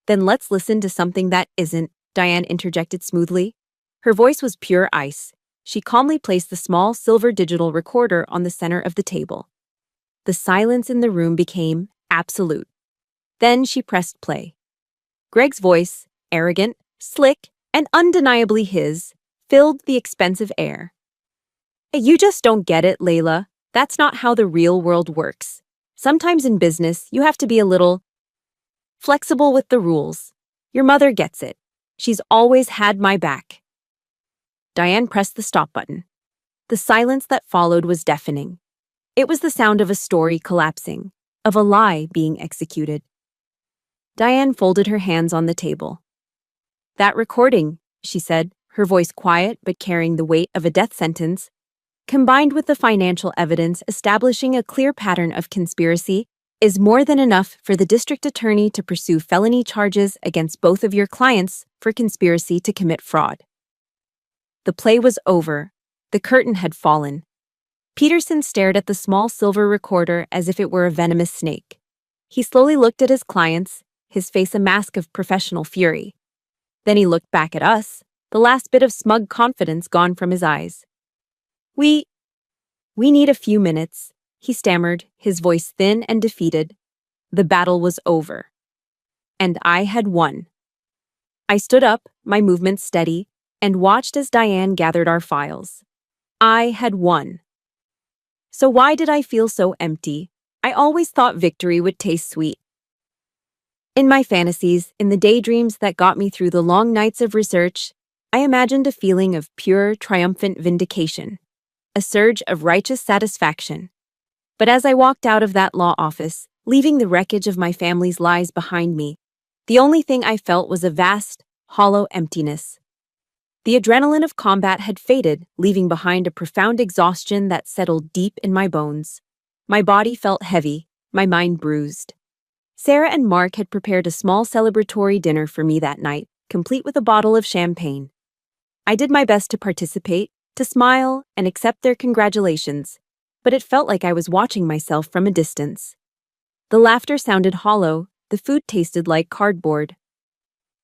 "Then let's listen to something that isn't," Diane interjected smoothly. Her voice was pure ice. She calmly placed the small silver digital recorder on the center of the table. The silence in the room became absolute. Then she pressed play. Greg's voice, arrogant, slick, and undeniably his, filled the expensive air. "Hey, you just don't get it, Layla. That's not how the real world works. Sometimes in business, you have to be a little flexible with the rules. Your mother gets it. She's always had my back." Diane pressed the stop button. The silence that followed was deafening. It was the sound of a story collapsing, of a lie being executed. Diane folded her hands on the table. "That recording," she said, her voice quiet but carrying the weight of a death sentence, "combined with the financial evidence establishing a clear pattern of conspiracy, is more than enough for the district attorney to pursue felony charges against both of your clients for conspiracy to commit fraud." The play was over. The curtain had fallen. Peterson stared at the small silver recorder as if it were a venomous snake. He slowly looked at his clients, his face a mask of professional fury. Then he looked back at us, the last bit of smug confidence gone from his eyes. We need a few minutes," he stammered, his voice thin and defeated. The battle was over. And I had won. I stood up, my movements steady, and watched as Diane gathered our files. I had won. So why did I feel so empty? I always thought victory would taste sweet. In my fantasies, in the daydreams that got me through the long nights of research, I imagined a feeling of pure, triumphant vindication, a surge of righteous satisfaction. But as I walked out of that law office, leaving the wreckage of my family's lies behind me, the only thing I felt was a vast, hollow emptiness. The adrenaline of combat had faded, leaving behind a profound exhaustion that settled deep in my bones. My body felt heavy, my mind bruised. Sarah and Mark had prepared a small celebratory dinner for me that night, complete with a bottle of champagne. I did my best to participate, to smile and accept their congratulations, but it felt like I was watching myself from a distance. The laughter sounded hollow, the food tasted like cardboard.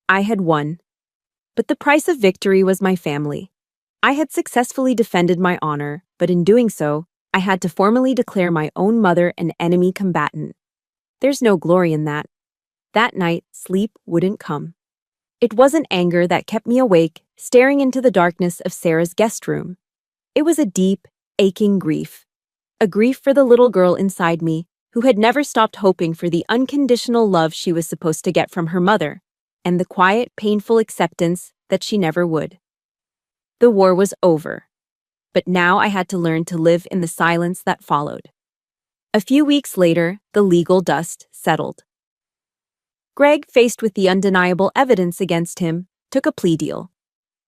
I had won. But the price of victory was my family. I had successfully defended my honor, but in doing so, I had to formally declare my own mother an enemy combatant. There's no glory in that. That night, sleep wouldn't come. It wasn't anger that kept me awake, staring into the darkness of Sarah's guest room. It was a deep, aching grief. A grief for the little girl inside me, who had never stopped hoping for the unconditional love she was supposed to get from her mother, and the quiet, painful acceptance that she never would. The war was over, but now I had to learn to live in the silence that followed. A few weeks later, the legal dust settled. Greg, faced with the undeniable evidence against him, took a plea deal.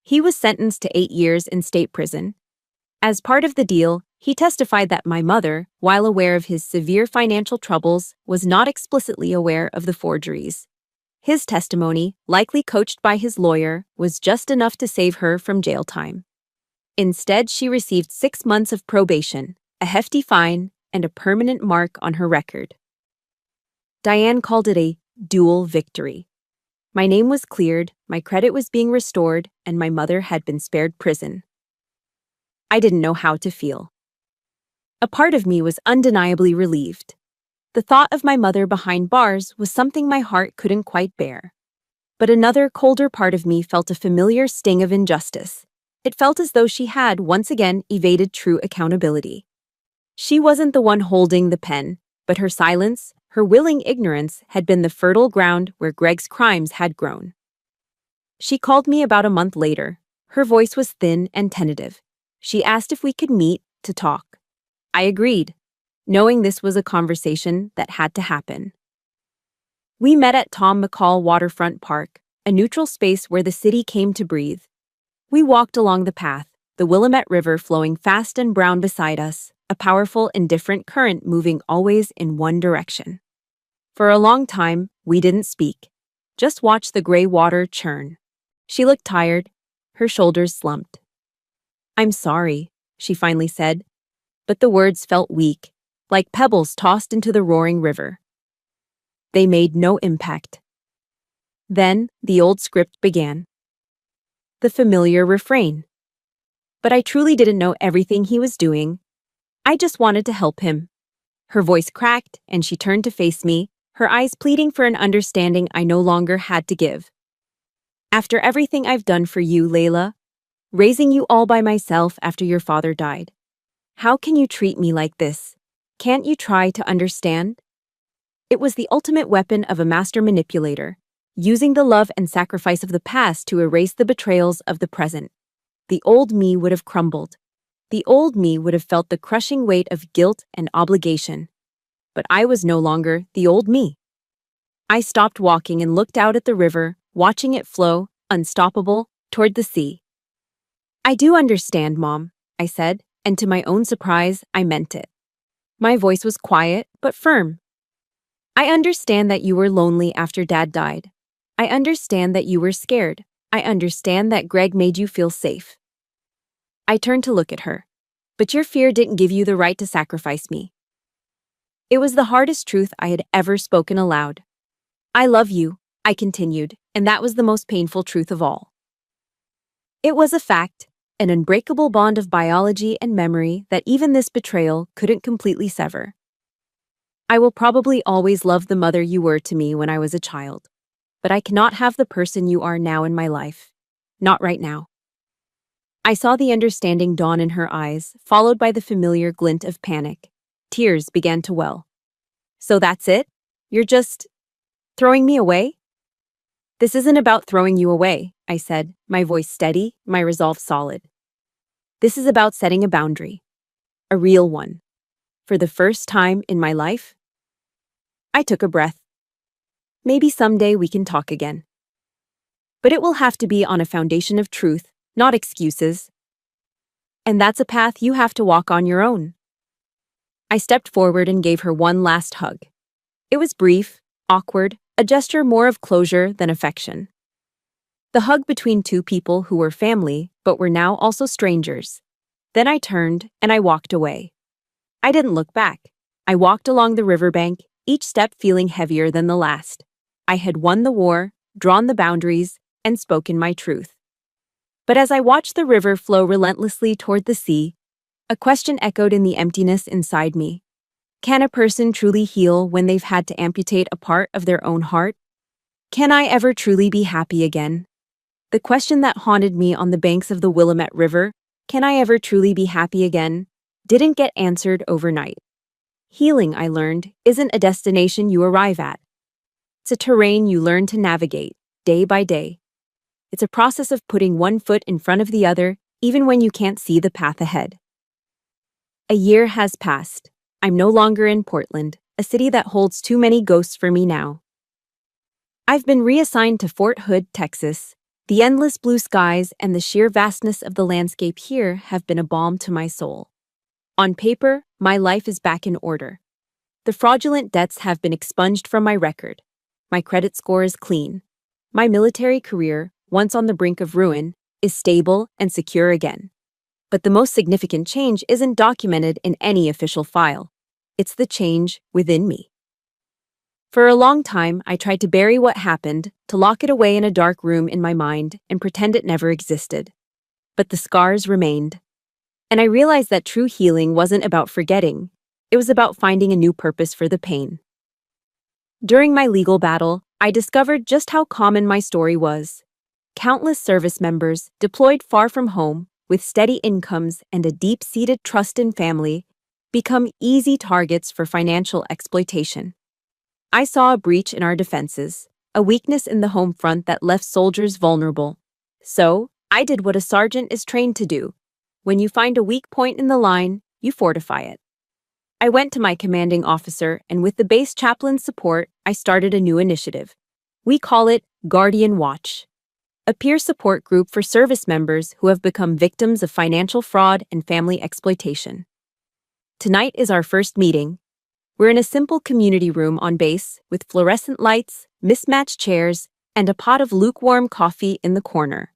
He was sentenced to 8 years in state prison. As part of the deal, he testified that my mother, while aware of his severe financial troubles, was not explicitly aware of the forgeries. His testimony, likely coached by his lawyer, was just enough to save her from jail time. Instead, she received 6 months of probation, a hefty fine, and a permanent mark on her record. Diane called it a dual victory. My name was cleared, my credit was being restored, and my mother had been spared prison. I didn't know how to feel. A part of me was undeniably relieved. The thought of my mother behind bars was something my heart couldn't quite bear. But another, colder part of me felt a familiar sting of injustice. It felt as though she had, once again, evaded true accountability. She wasn't the one holding the pen, but her silence, her willing ignorance, had been the fertile ground where Greg's crimes had grown. She called me about a month later. Her voice was thin and tentative. She asked if we could meet to talk. I agreed, knowing this was a conversation that had to happen. We met at Tom McCall Waterfront Park, a neutral space where the city came to breathe. We walked along the path, the Willamette River flowing fast and brown beside us, a powerful, indifferent current moving always in one direction. For a long time, we didn't speak, just watched the gray water churn. She looked tired, her shoulders slumped. "I'm sorry," she finally said, but the words felt weak, like pebbles tossed into the roaring river. They made no impact. Then, the old script began. The familiar refrain. But I truly didn't know everything he was doing. I just wanted to help him. Her voice cracked, and she turned to face me, her eyes pleading for an understanding I no longer had to give. "After everything I've done for you, Layla, raising you all by myself after your father died, how can you treat me like this? Can't you try to understand?" It was the ultimate weapon of a master manipulator, using the love and sacrifice of the past to erase the betrayals of the present. The old me would have crumbled. The old me would have felt the crushing weight of guilt and obligation. But I was no longer the old me. I stopped walking and looked out at the river, watching it flow, unstoppable, toward the sea. "I do understand, Mom," I said, and to my own surprise, I meant it. My voice was quiet, but firm. "I understand that you were lonely after Dad died. I understand that you were scared. I understand that Greg made you feel safe." I turned to look at her. "But your fear didn't give you the right to sacrifice me." It was the hardest truth I had ever spoken aloud. "I love you," I continued, and that was the most painful truth of all. It was a fact, an unbreakable bond of biology and memory that even this betrayal couldn't completely sever. I will probably always love the mother you were to me when I was a child, but I cannot have the person you are now in my life. Not right now. I saw the understanding dawn in her eyes, followed by the familiar glint of panic. Tears began to well. "So that's it? You're just throwing me away?" "This isn't about throwing you away," I said, my voice steady, my resolve solid. "This is about setting a boundary. A real one. For the first time in my life." I took a breath. "Maybe someday we can talk again. But it will have to be on a foundation of truth, not excuses. And that's a path you have to walk on your own." I stepped forward and gave her one last hug. It was brief, awkward, a gesture more of closure than affection. The hug between two people who were family, but were now also strangers. Then I turned and I walked away. I didn't look back. I walked along the riverbank, each step feeling heavier than the last. I had won the war, drawn the boundaries, and spoken my truth. But as I watched the river flow relentlessly toward the sea, a question echoed in the emptiness inside me. Can a person truly heal when they've had to amputate a part of their own heart? Can I ever truly be happy again? The question that haunted me on the banks of the Willamette River, can I ever truly be happy again, didn't get answered overnight. Healing, I learned, isn't a destination you arrive at. It's a terrain you learn to navigate, day by day. It's a process of putting one foot in front of the other, even when you can't see the path ahead. A year has passed. I'm no longer in Portland, a city that holds too many ghosts for me now. I've been reassigned to Fort Hood, Texas. The endless blue skies and the sheer vastness of the landscape here have been a balm to my soul. On paper, my life is back in order. The fraudulent debts have been expunged from my record. My credit score is clean. My military career, once on the brink of ruin, is stable and secure again. But the most significant change isn't documented in any official file. It's the change within me. For a long time, I tried to bury what happened, to lock it away in a dark room in my mind and pretend it never existed. But the scars remained. And I realized that true healing wasn't about forgetting. It was about finding a new purpose for the pain. During my legal battle, I discovered just how common my story was. Countless service members, deployed far from home, with steady incomes and a deep-seated trust in family, become easy targets for financial exploitation. I saw a breach in our defenses, a weakness in the home front that left soldiers vulnerable. So, I did what a sergeant is trained to do. When you find a weak point in the line, you fortify it. I went to my commanding officer, and with the base chaplain's support, I started a new initiative. We call it Guardian Watch, a peer support group for service members who have become victims of financial fraud and family exploitation. Tonight is our first meeting. We're in a simple community room on base with fluorescent lights, mismatched chairs, and a pot of lukewarm coffee in the corner.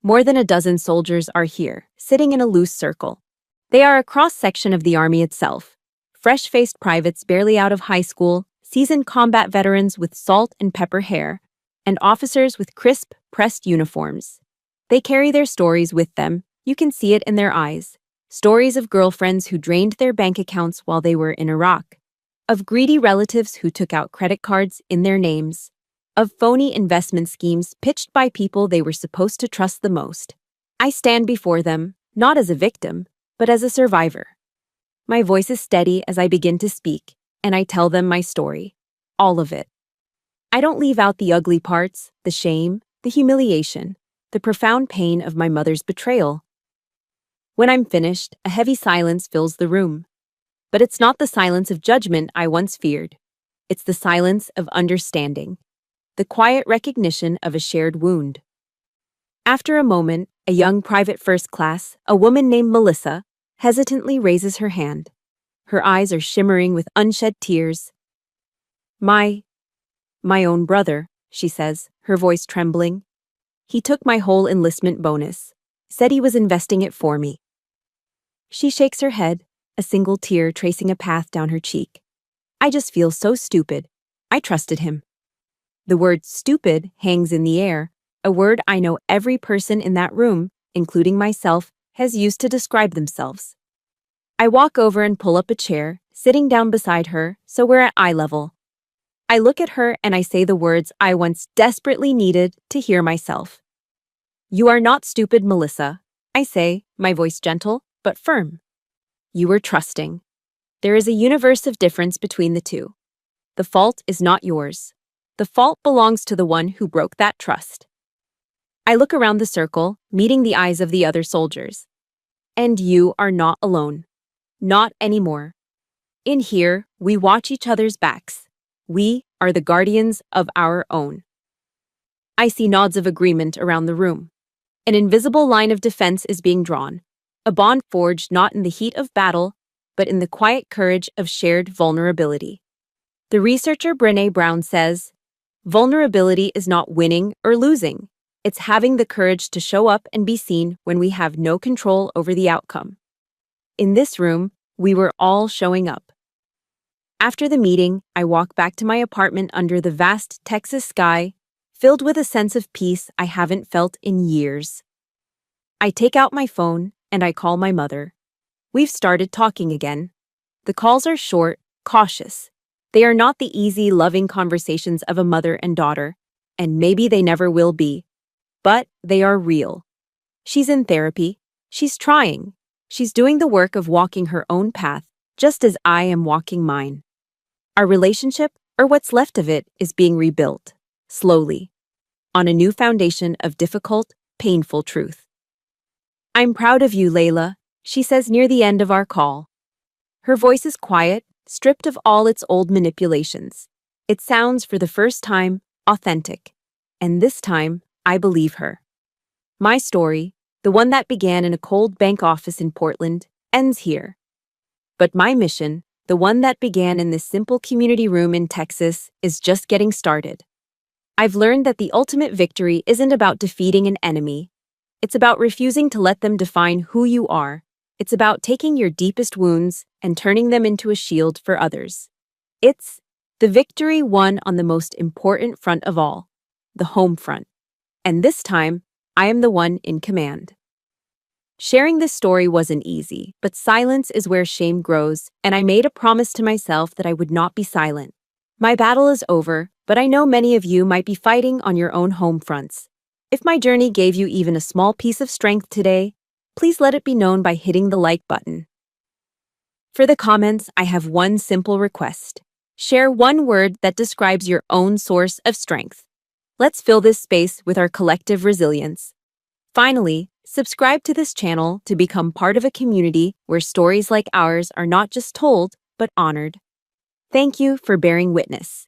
More than a dozen soldiers are here, sitting in a loose circle. They are a cross-section of the Army itself. Fresh-faced privates barely out of high school, seasoned combat veterans with salt and pepper hair, and officers with crisp, pressed uniforms. They carry their stories with them. You can see it in their eyes. Stories of girlfriends who drained their bank accounts while they were in Iraq, of greedy relatives who took out credit cards in their names, of phony investment schemes pitched by people they were supposed to trust the most. I stand before them, not as a victim, but as a survivor. My voice is steady as I begin to speak, and I tell them my story. All of it. I don't leave out the ugly parts, the shame, the humiliation, the profound pain of my mother's betrayal. When I'm finished, a heavy silence fills the room. But it's not the silence of judgment I once feared. It's the silence of understanding, the quiet recognition of a shared wound. After a moment, a young private first class, a woman named Melissa, hesitantly raises her hand. Her eyes are shimmering with unshed tears. My own brother, she says, her voice trembling. He took my whole enlistment bonus, said he was investing it for me. She shakes her head, a single tear tracing a path down her cheek. I just feel so stupid. I trusted him. The word stupid hangs in the air, a word I know every person in that room, including myself, has used to describe themselves. I walk over and pull up a chair, sitting down beside her, so we're at eye level. I look at her and I say the words I once desperately needed to hear myself. You are not stupid, Melissa, I say, my voice gentle but firm. You are trusting. There is a universe of difference between the two. The fault is not yours. The fault belongs to the one who broke that trust. I look around the circle, meeting the eyes of the other soldiers. And you are not alone. Not anymore. In here, we watch each other's backs. We are the guardians of our own. I see nods of agreement around the room. An invisible line of defense is being drawn. A bond forged not in the heat of battle, but in the quiet courage of shared vulnerability. The researcher Brené Brown says, vulnerability is not winning or losing. It's having the courage to show up and be seen when we have no control over the outcome. In this room, we were all showing up. After the meeting, I walk back to my apartment under the vast Texas sky, filled with a sense of peace I haven't felt in years. I take out my phone and I call my mother. We've started talking again. The calls are short, cautious. They are not the easy, loving conversations of a mother and daughter, and maybe they never will be. But they are real. She's in therapy. She's trying. She's doing the work of walking her own path, just as I am walking mine. Our relationship, or what's left of it, is being rebuilt, slowly, on a new foundation of difficult, painful truth. I'm proud of you, Layla, she says near the end of our call. Her voice is quiet, stripped of all its old manipulations. It sounds, for the first time, authentic. And this time, I believe her. My story, the one that began in a cold bank office in Portland, ends here. But my mission, the one that began in this simple community room in Texas, is just getting started. I've learned that the ultimate victory isn't about defeating an enemy. It's about refusing to let them define who you are. It's about taking your deepest wounds and turning them into a shield for others. It's the victory won on the most important front of all, the home front. And this time, I am the one in command. Sharing this story wasn't easy, but silence is where shame grows, and I made a promise to myself that I would not be silent. My battle is over, but I know many of you might be fighting on your own home fronts. If my journey gave you even a small piece of strength today, please let it be known by hitting the like button. For the comments, I have one simple request. Share one word that describes your own source of strength. Let's fill this space with our collective resilience. Finally, subscribe to this channel to become part of a community where stories like ours are not just told, but honored. Thank you for bearing witness.